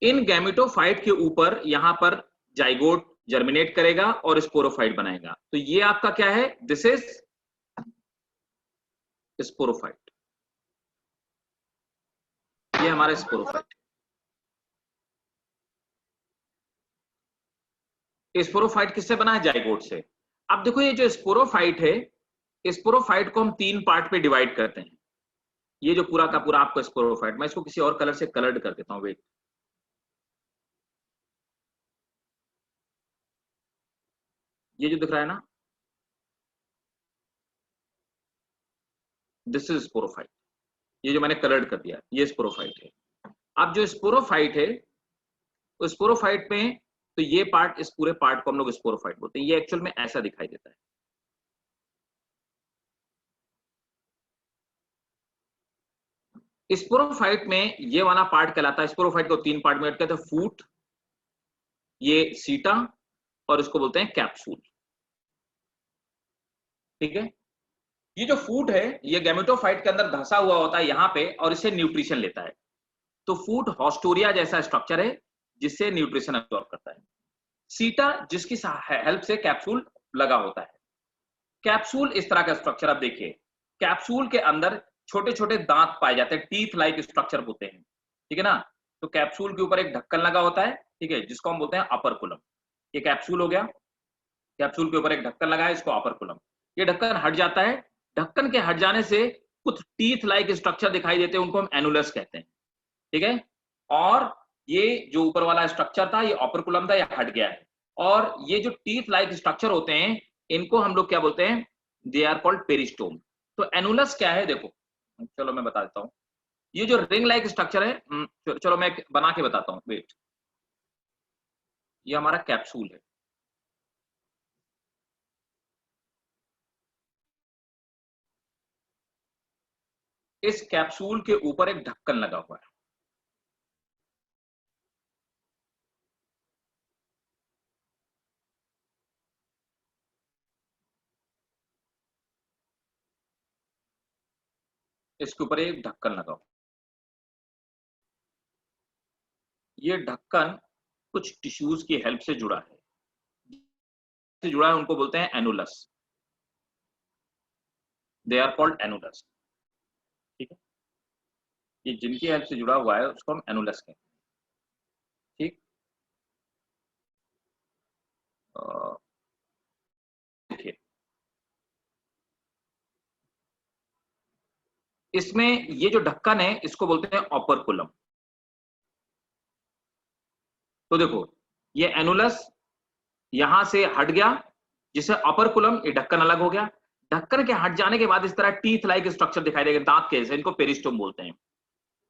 Speaker 1: इन गैमेटोफाइट के ऊपर यहां पर जाइगोट जर्मिनेट करेगा और स्पोरोफाइट बनाएगा। तो ये आपका क्या है, दिस इज स्पोरोफाइट, ये हमारा स्पोरोफाइट। स्पोरोफाइट किससे बना है, जाइगोट से। अब देखो ये जो स्पोरोफाइट है, स्पोरोफाइट को हम 3 पार्ट में डिवाइड करते हैं। ये जो पूरा का पूरा आपका स्पोरोफाइट, मैं इसको किसी और कलर से कलर्ड कर देता हूँ, वेट। ये जो दिख रहा है ना, दिस इज स्पोरोफाइट। ये जो मैंने कलर्ड कर दिया, ये स्पोरोफाइट है। अब जो स्पोरोफाइट है, तो स्पोरोफाइट में तो ये पार्ट, इस पूरे पार्ट को हम लोग स्पोरोफाइट बोलते हैं। ये एक्चुअल में ऐसा दिखाई देता है। स्पोरोफाइट में ये वाला पार्ट कहलाता है, स्पोरोफाइट को 3 पार्ट में कहते हैं, फूट, ये सीटा, और इसको बोलते हैं कैप्सूल। ठीक है। ये जो फूट है, ये गैमेटोफाइट के अंदर धंसा हुआ होता है यहाँ पे, और इससे न्यूट्रिशन लेता है। तो फूट हॉस्टोरिया जैसा स्ट्रक्चर है, जिससे न्यूट्रिशन अब्सॉर्ब करता है। सीटा, जिसकी हेल्प से कैप्सूल लगा होता है। कैप्सूल इस तरह का स्ट्रक्चर, आप देखिए, कैप्सूल के अंदर छोटे छोटे दांत पाए जाते हैं, टीथ लाइक स्ट्रक्चर होते हैं। ठीक है ना। तो कैप्सूल के ऊपर एक ढक्कन लगा होता है, ठीक है, जिसको हम बोलते हैं अपर। ये कैप्सूल हो गया। कैप्सूल के ऊपर एक ढक्कन लगा है, इसको अपर। ये ढक्कन हट जाता है। ढक्कन के हट जाने से कुछ टीथ लाइक स्ट्रक्चर दिखाई देते हैं, उनको हम एनुलस कहते हैं। ठीक है। और ये जो ऊपर वाला स्ट्रक्चर था, ये ऑपरकुलम था, ये हट गया है। और ये जो टीथ लाइक स्ट्रक्चर होते हैं, इनको हम लोग क्या बोलते हैं? They are called peristome. तो एनुलस क्या है, देखो, चलो मैं बता देता हूँ। ये जो रिंग लाइक स्ट्रक्चर है, चलो मैं बना के बताता हूँ, वेट। ये हमारा कैप्सूल है। इस कैप्सूल के ऊपर एक ढक्कन लगा हुआ है। इसके ऊपर एक ढक्कन लगा हुआ। ये ढक्कन कुछ टिश्यूज की हेल्प से जुड़ा है, उनको बोलते हैं annulus. They are called annulus. ठीक है। ये जिनकी हेल्प से जुड़ा हुआ है, उसको हम एनुलस कहते हैं। ठीक। देखिए, इसमें ये जो ढक्कन है, इसको बोलते हैं ऑपरकुलम। तो देखो, ये एनुलस यहां से हट गया, जिसे ऑपरकुलम, ये ढक्कन अलग हो गया। ढक्कन के हट जाने के बाद इस तरह टीथ लाइक स्ट्रक्चर दिखाई देगा, दांत के जैसे, इनको पेरिस्टोम बोलते हैं।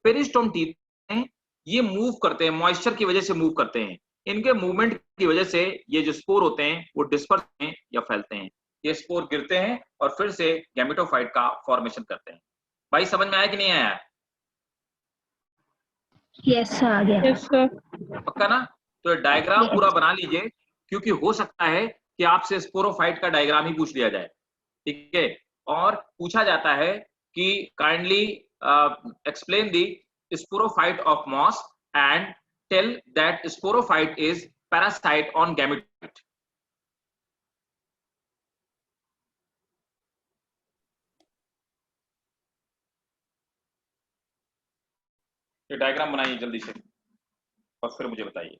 Speaker 1: पेरिस्टोम टीथ हैं, ये मूव करते हैं, मॉइस्चर की वजह से मूव करते हैं। इनके मूवमेंट की वजह से ये जो स्पोर होते हैं, वो डिस्पर्स हैं या फैलते हैं। ये स्पोर गिरते हैं और फिर से गैमेटोफाइट का फॉर्मेशन करते हैं। भाई समझ में आया कि नहीं आया?
Speaker 2: यस सर, आ गया।
Speaker 3: Yes, sir.
Speaker 1: पक्का ना? तो डायग्राम
Speaker 2: Yes.
Speaker 1: पूरा बना लीजिए, क्योंकि हो सकता है कि आपसे स्पोरोफाइट का डायग्राम ही पूछ लिया जाए। ठीक है। और पूछा जाता है कि kindly explain the sporophyte of moss and tell that sporophyte is parasite on gametophyte. ये डायग्राम बनाइए जल्दी से और फिर मुझे बताइए।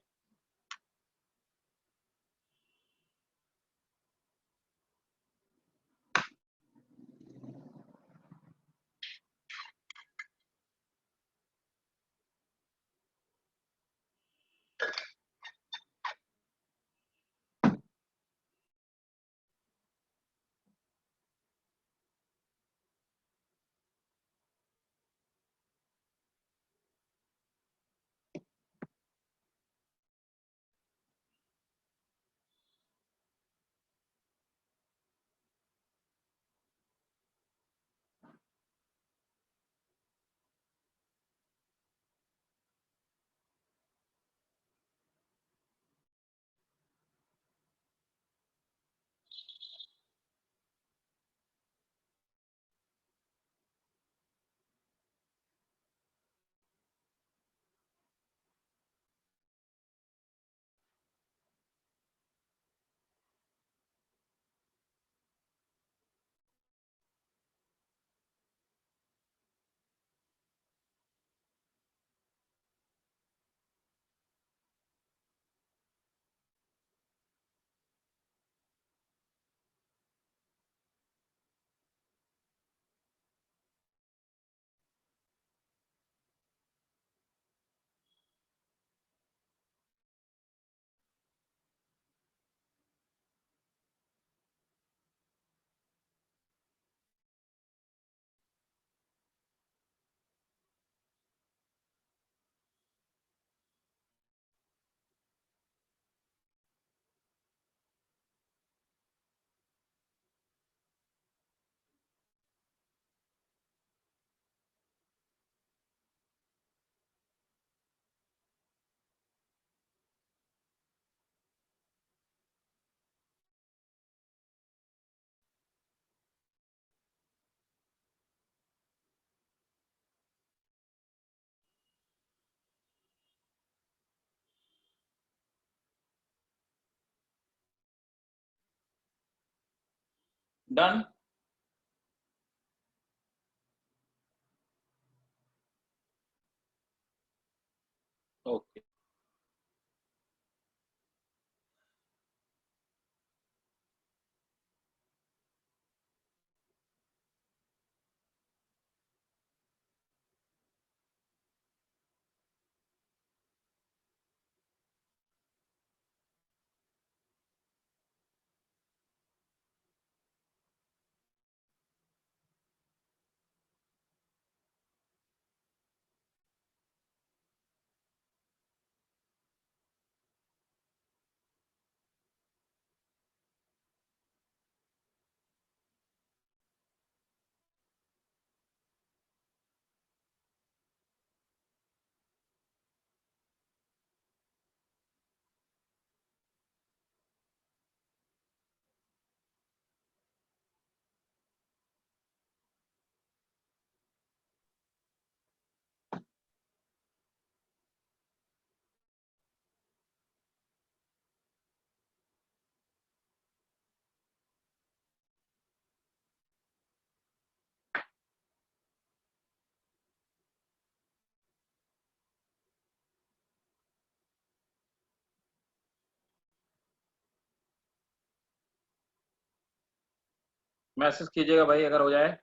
Speaker 1: Done. Okay. मैसेज कीजिएगा भाई अगर हो जाए।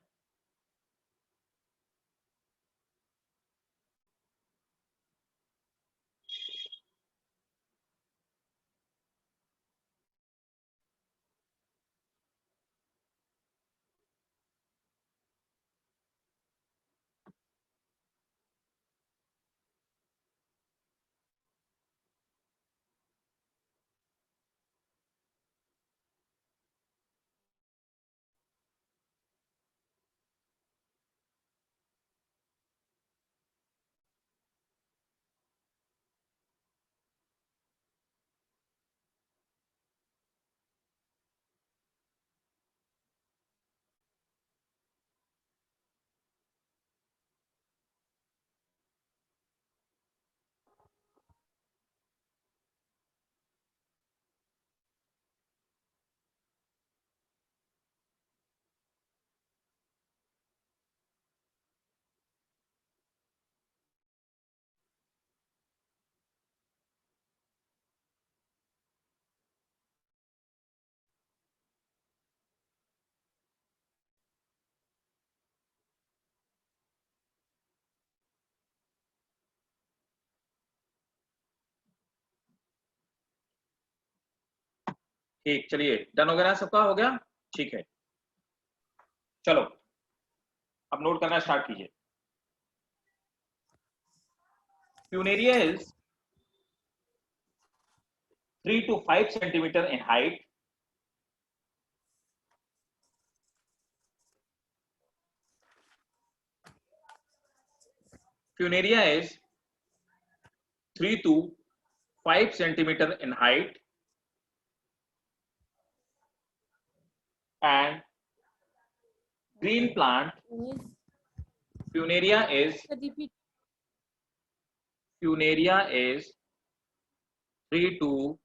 Speaker 1: ठीक, चलिए डन हो गया ना, सबका हो गया? ठीक है, चलो अब नोट करना स्टार्ट कीजिए। Funaria is 3 to 5 centimeter in height. Funaria is 3 to 5 centimeter in height and green plant. Funaria is
Speaker 3: Repeat.
Speaker 1: 3 to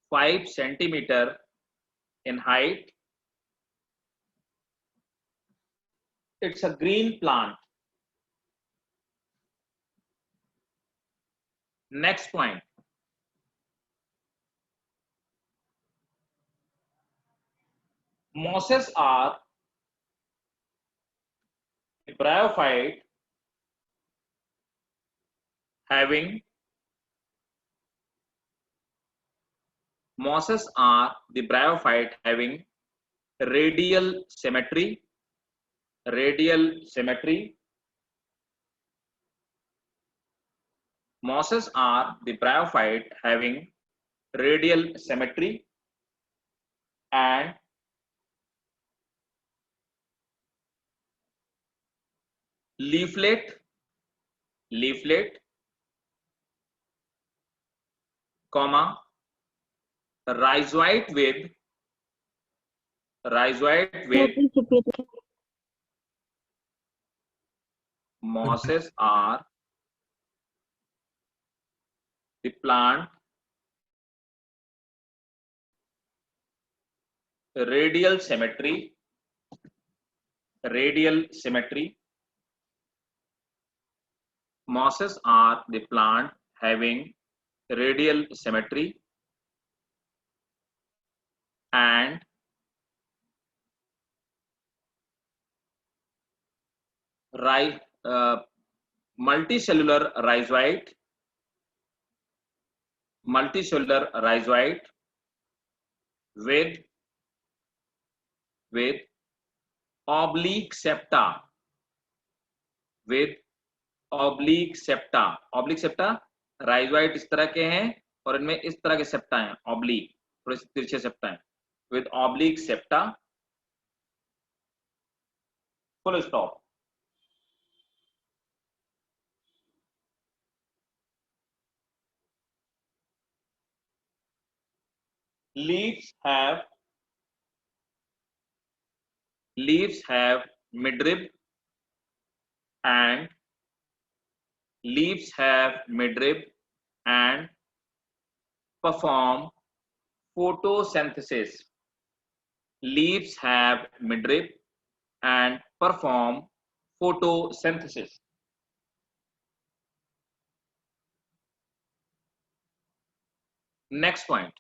Speaker 1: 5 centimeter in height. It's a green plant. Next point. Mosses are bryophyte having mosses are the bryophyte having radial symmetry. Mosses are the bryophyte having radial symmetry and leaflet, comma, rhizoid with
Speaker 2: Sir, please repeat it.
Speaker 1: mosses are the plant radial symmetry. Radial symmetry. Mosses are the plant having radial symmetry and multicellular rhizoid. Multicellular rhizoid with oblique septa. With oblique septa. Oblique septa rhizoid इस तरह के हैं और इनमें इस तरह के septa हैं, oblique, थोड़े से तिरछे सेप्टा हैं. With oblique septa. Full stop. Leaves have midrib and perform photosynthesis. Leaves have midrib and perform photosynthesis. Next point.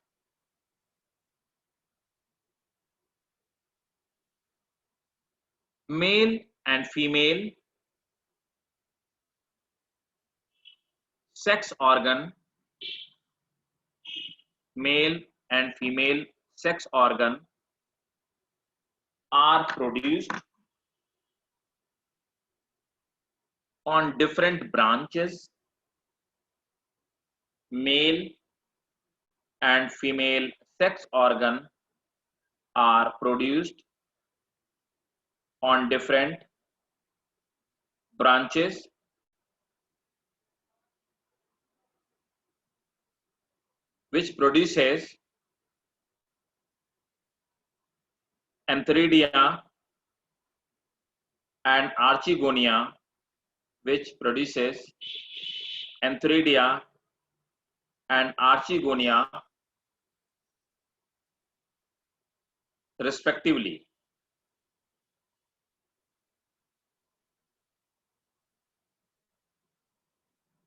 Speaker 1: Male and female sex organ. Male and female sex organ are produced on different branches. Male and female sex organ are produced on different branches. Which produces antheridia and archegonia, which produces antheridia and archegonia respectively.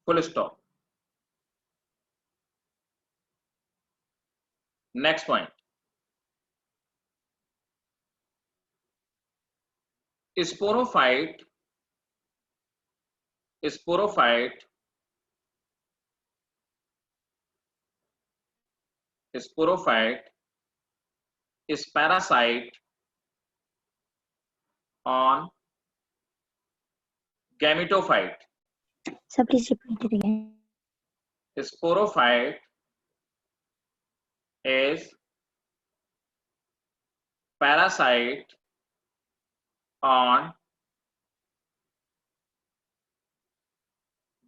Speaker 1: Full stop. Next point. Sporophyte is parasite on gametophyte.
Speaker 2: Sir, please repeat it again.
Speaker 1: Sporophyte is parasite on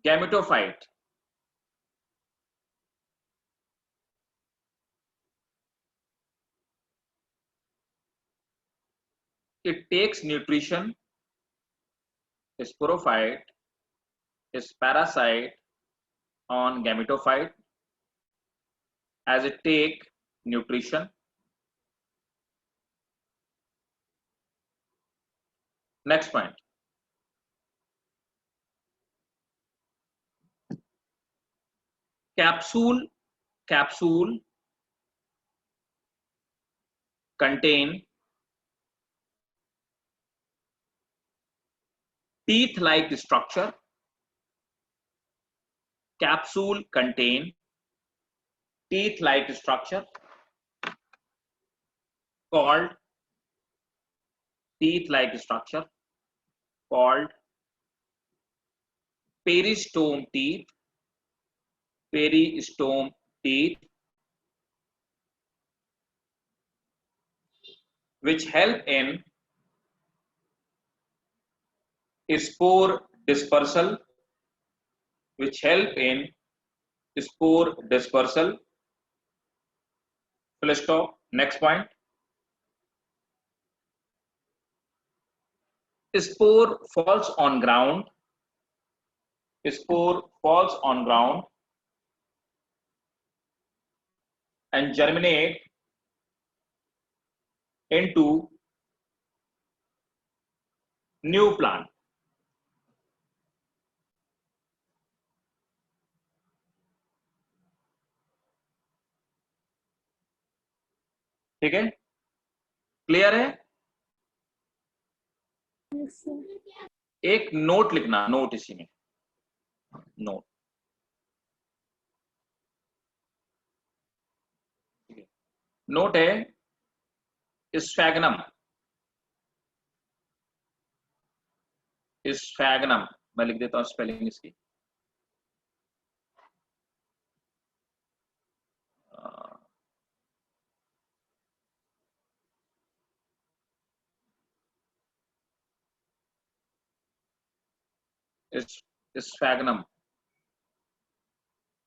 Speaker 1: gametophyte. It takes nutrition. Sporophyte is parasite on gametophyte as it take nutrition. Next point. Capsule contain teeth-like structure. Capsule contain teeth-like structure called peristome teeth. Peristome teeth, which help in spore dispersal. Full stop. Next point. Spore falls on ground. And germinate into new plant. ठीक है, clear है?
Speaker 3: Yes, sir.
Speaker 1: एक note लिखना, note इसी में, note. Note है sphagnum, sphagnum, मैं लिख देता हूं स्पेलिंग इसकी। स्फैगनम,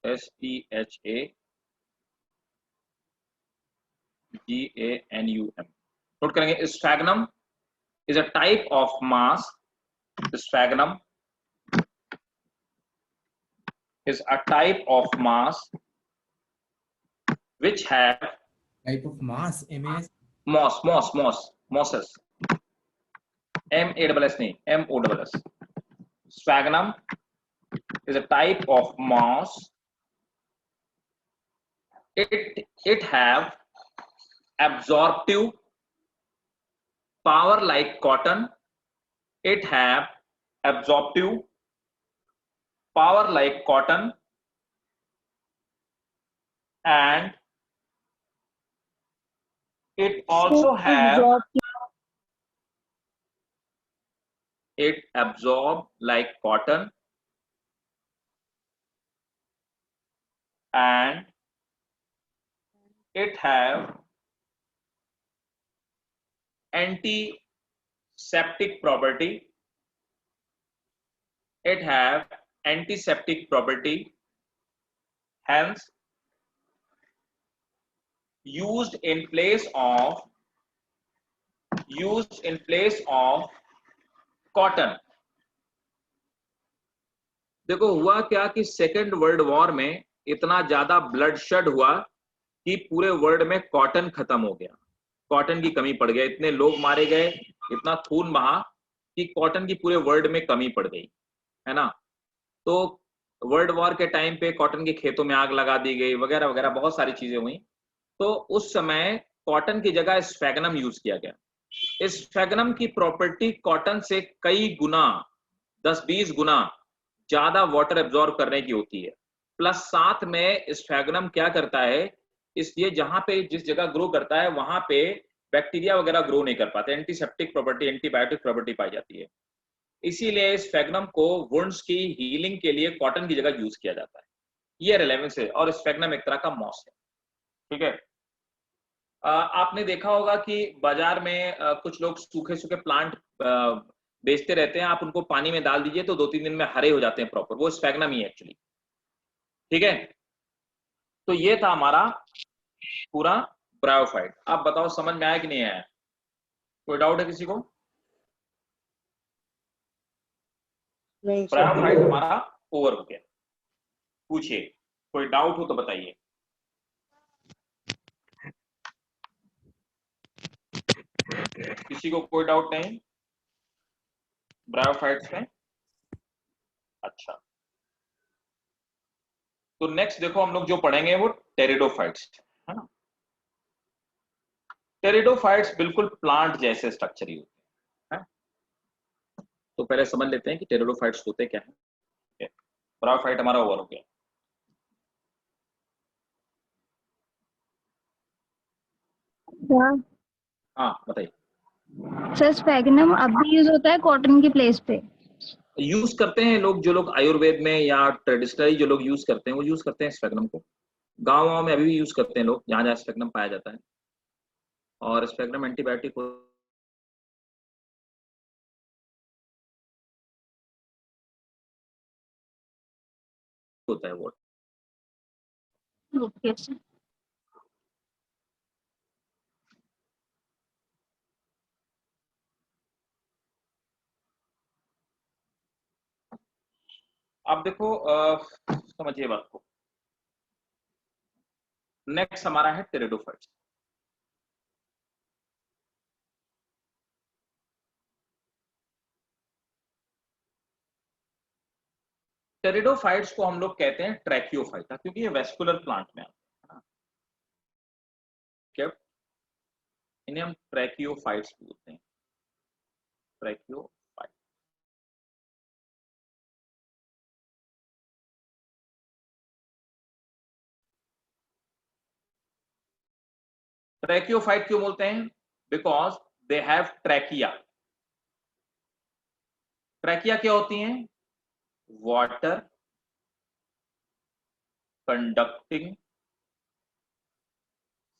Speaker 1: SPHAGANUM, नोट करेंगे। Sphagnum is a type of mass, sphagnum is a type of mass which have
Speaker 4: Type of mass, MAS.
Speaker 1: mosses, MASS नहीं, MOSS. Sphagnum is a type of mass. It have absorptive power like cotton. It have absorptive power like cotton, and it also have, it absorb like cotton, and it have antiseptic property. It have antiseptic property, hence used in place of cotton. देखो हुआ क्या कि second world war में इतना ज्यादा blood shed हुआ कि पूरे वर्ल्ड में कॉटन खत्म हो गया, कॉटन की कमी पड़ गई, इतने लोग मारे गए, इतना खून बहा कि कॉटन की पूरे वर्ल्ड में कमी पड़ गई, है ना। तो वर्ल्ड वॉर के टाइम पे कॉटन के खेतों में आग लगा दी गई, वगैरह वगैरह बहुत सारी चीजें हुई। तो उस समय कॉटन की जगह स्फैगनम यूज किया गया। इस स्फैगनम की प्रॉपर्टी कॉटन से कई गुना, 10-20 गुना ज्यादा वाटर एब्जॉर्ब करने की होती है। प्लस साथ में स्फैगनम क्या करता है, इसलिए जहां पे जिस जगह ग्रो करता है वहां पे बैक्टीरिया वगैरह ग्रो नहीं कर पाते, एंटीसेप्टिक प्रॉपर्टी, एंटीबायोटिक प्रॉपर्टी पाई जाती है। इसीलिए स्फैगनम को वुंड्स की हीलिंग के लिए कॉटन की जगह यूज किया जाता है। ये रिलेवेंस है, और स्फैगनम एक तरह का मॉस है, ठीक है। आपने देखा होगा कि बाजार में कुछ लोग सूखे सूखे प्लांट बेचते रहते हैं, आप उनको पानी में डाल दीजिए तो 2-3 दिन में हरे हो जाते हैं प्रॉपर, वो स्फैगनम ही है एक्चुअली, ठीक है। तो ये था हमारा पूरा ब्रायोफाइट। आप बताओ समझ में आया कि नहीं आया, कोई डाउट है किसी को? ब्रायोफाइट हमारा ओवर हो गया, पूछिए, कोई डाउट हो तो बताइए। किसी को कोई डाउट नहीं ब्रायोफाइट्स में? अच्छा, तो नेक्स्ट देखो हम लोग जो पढ़ेंगे वो टेरिडोफाइट्स, है ना। टेरिडोफाइट्स बिल्कुल प्लांट जैसे स्ट्रक्चर ही होते हैं। तो पहले समझ लेते हैं कि टेरिडोफाइट्स होते क्या है। ब्रायोफाइट हमारा ओवर हो गया। हाँ बताइए।
Speaker 2: सर स्फैगनम अब भी यूज होता है कॉटन की प्लेस पे?
Speaker 1: यूज करते हैं लोग, जो लोग आयुर्वेद में या ट्रेडिशनली जो लोग यूज करते हैं वो यूज करते हैं स्फैगनम को। गाँव में अभी भी यूज करते हैं लोग, जहाँ जहाँ स्फैगनम पाया जाता है। और स्फैगनम एंटीबायोटिक होता है वो।
Speaker 2: Okay sir.
Speaker 1: अब देखो समझिए बात को। नेक्स्ट हमारा है टेरिडोफाइट्स। टेरिडोफाइट्स को हम लोग कहते हैं ट्रैकियोफाइटा, क्योंकि ये वेस्कुलर प्लांट में आते हैं। क्या इन्हें हम ट्रैकियोफाइट्स बोलते हैं, ट्रैकियोफाइट। ट्रैकियोफाइट क्यों बोलते हैं? Because they have trachea. Trachea क्या होती हैं? Water conducting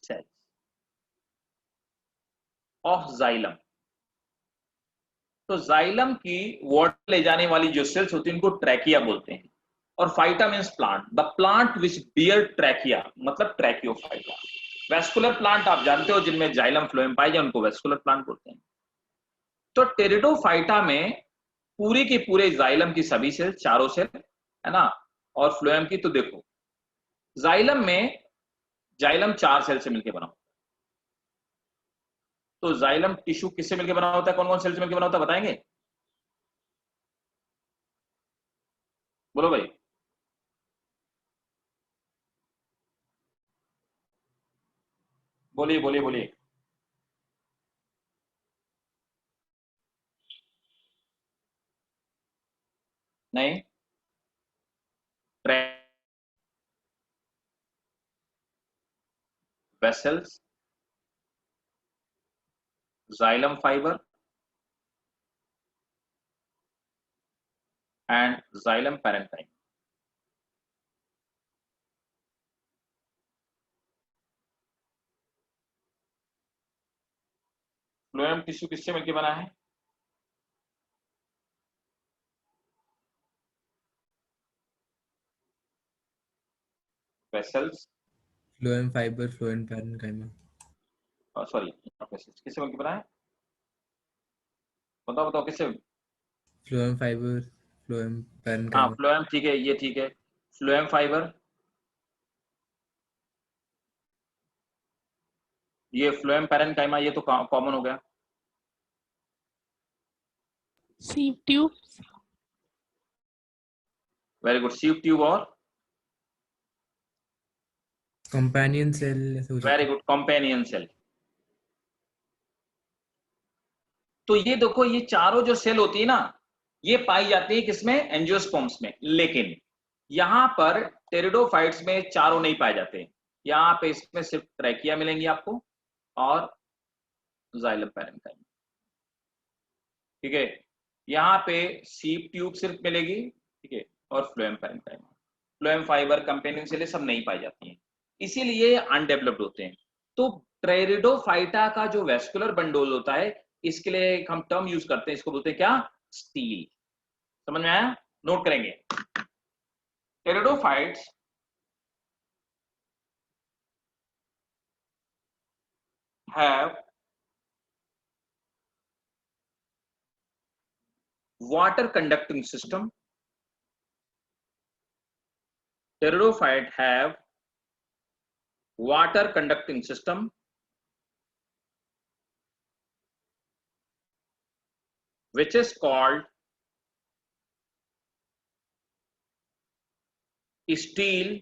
Speaker 1: cells of xylem. तो जाइलम की वाटर ले जाने वाली जो सेल्स होती है उनको ट्रैकिया बोलते हैं। और phyta means plant, the plant which bear trachea, मतलब ट्रैकियोफाइटा। वेस्कुलर प्लांट आप जानते हो जिनमें जाइलम फ्लोएम पाए जाए उनको वेस्कुलर प्लांट बोलते हैं। तो टेरिडोफाइटा में पूरी के पूरे जाइलम की सभी सेल, चारों सेल है ना, और फ्लोएम की। तो देखो जाइलम में जाइलम 4 सेल से मिलकर बना होता है। तो जाइलम टिश्यू किससे मिलकर बना होता है, कौन कौन सेल से मिलकर बना होता है बताएंगे? बोलो भाई। बोलिए बोलिए बोलिए। नहीं, vessels, xylem fibre and xylem parenchyma. Phloem tissue किससे मिलकर बना है? Vessels,
Speaker 4: phloem fibre, phloem parenchyma.
Speaker 1: Sorry किससे मिलकर बना है? बताओ बताओ किससे?
Speaker 4: फ्लोएम फाइबर, फ्लोएम
Speaker 1: हाँ
Speaker 4: पैरेन्काइमा।
Speaker 1: फ्लोएम, ठीक है, ये ठीक है। फ्लोएम फाइबर, ये फ्लोएम पैरेन्काइमा, ये तो कॉमन हो गया।
Speaker 3: Sieve tubes.
Speaker 1: Very good, sieve tube और
Speaker 4: कंपेनियन सेल ऐसे हो जाता
Speaker 1: वेरी
Speaker 4: है।
Speaker 1: Good companion cell. तो ये देखो ये चारों जो सेल होती है ना, ये पाई जाती है किसमें? एंजियोस्पर्म्स में। लेकिन यहां पर टेरिडोफाइट्स में चारों नहीं पाए जाते। यहां पे इसमें सिर्फ ट्रैकिया मिलेंगी आपको और जाइलम पैरेन्काइमा, ठीक है। यहाँ पे सीप ट्यूब सिर्फ मिलेगी, ठीक है, और phloem parenchyma. Phloem fibre, companion cell सब नहीं पाई जाती हैं, इसीलिए अनडेवलप्ड होते हैं। तो टेरिडोफाइटा का जो वेस्कुलर बंडोल होता है, इसके लिए हम टर्म यूज करते हैं, इसको बोलते हैं क्या? स्टील। समझ में आया? नोट करेंगे। Pteridophytes have water conducting system. Pteridophyte have water conducting system which is called stele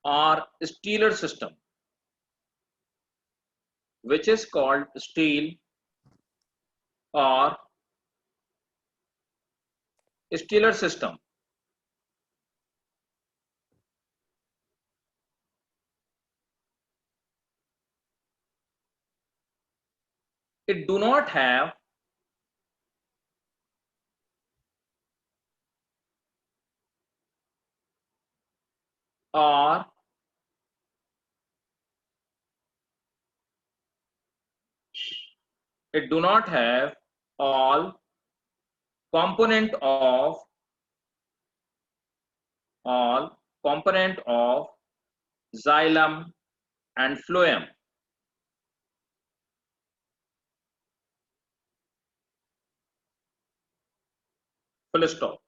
Speaker 1: or steeler system, which is called stele or steeler system. It do not have or it do not have all component of xylem and phloem. Full stop.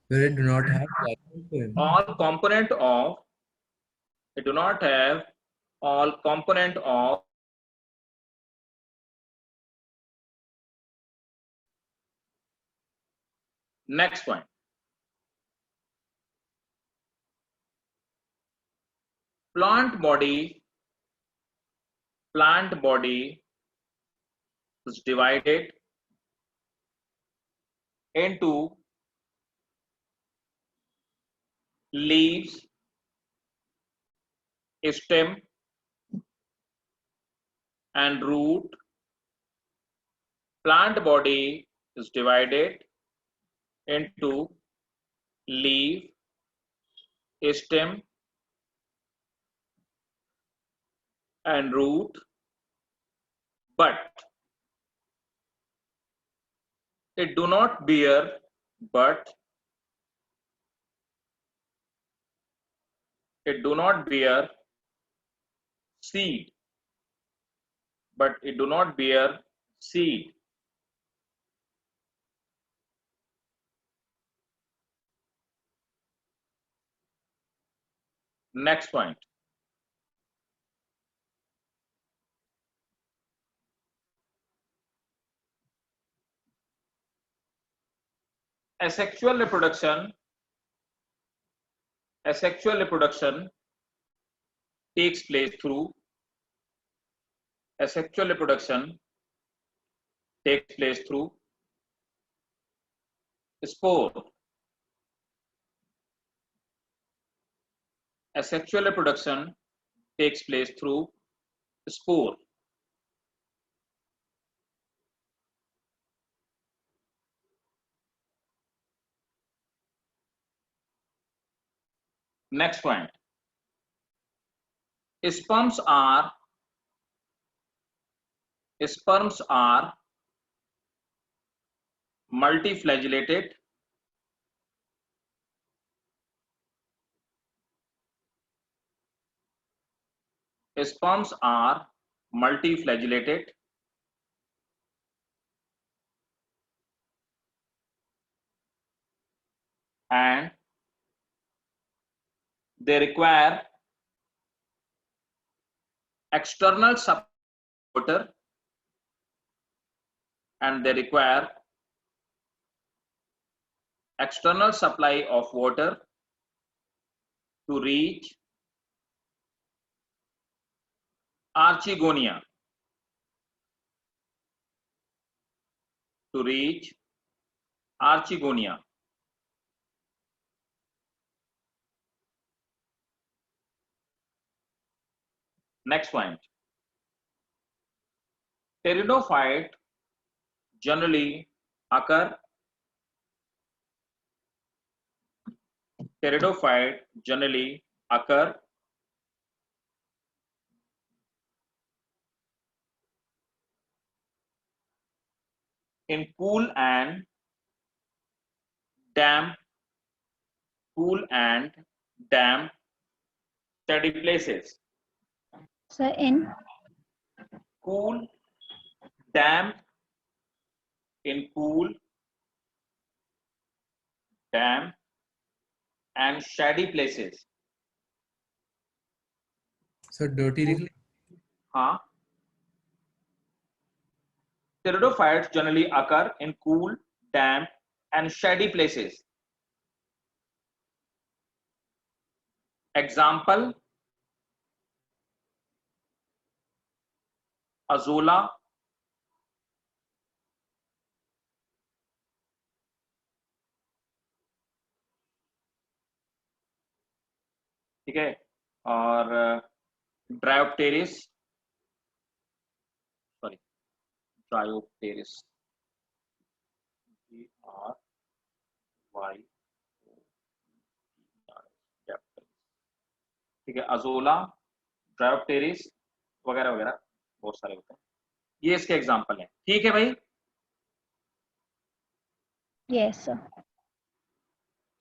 Speaker 4: Where it do not have xylem flame.
Speaker 1: All component of, it do not have all component of Next point. Plant body is divided into leaves, stem, and root. Plant body is divided into leaf, stem, and root, but it do not bear seed. Next point. Asexual reproduction takes place through spore. Asexual reproduction takes place through spore. Next point. Sperms are multiflagellated. Sperms are multiflagellated and they require external support water, and they require external supply of water to reach archegonia. Next point. Pteridophyte generally occur in cool and damp steady places.
Speaker 2: Sir, in
Speaker 1: Cool, damp, and shady places.
Speaker 4: Sir dirty लिख ले.
Speaker 1: हाँ. Pteridophytes generally occur in cool, damp, and shady places. Example: Azolla, ठीक है, और Dryopteris, ठीक है, azolla, Dryopteris वगैरह वगैरह बहुत सारे होते हैं. ये इसके एग्जाम्पल हैं. ठीक है भाई.
Speaker 2: yes sir.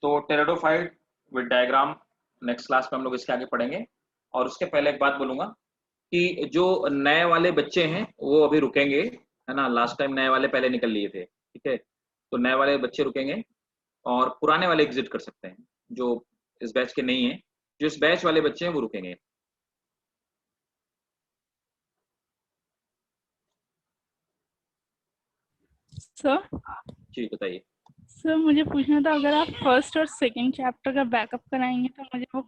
Speaker 1: तो pteridophyte with diagram next class में हम लोग इसके आगे पढ़ेंगे. और उसके पहले एक बात बोलूंगा कि जो नए वाले बच्चे हैं वो अभी रुकेंगे, है ना. लास्ट टाइम नए वाले पहले निकल लिए थे, ठीक है. तो नए वाले बच्चे रुकेंगे और पुराने वाले एग्जिट कर सकते हैं जो इस बैच के नहीं है. जो इस बैच वाले बच्चे हैं वो रुकेंगे.
Speaker 3: सर
Speaker 1: जी बताइए.
Speaker 3: सर मुझे पूछना था, अगर आप फर्स्ट और सेकंड चैप्टर का बैकअप कराएंगे तो मुझे वो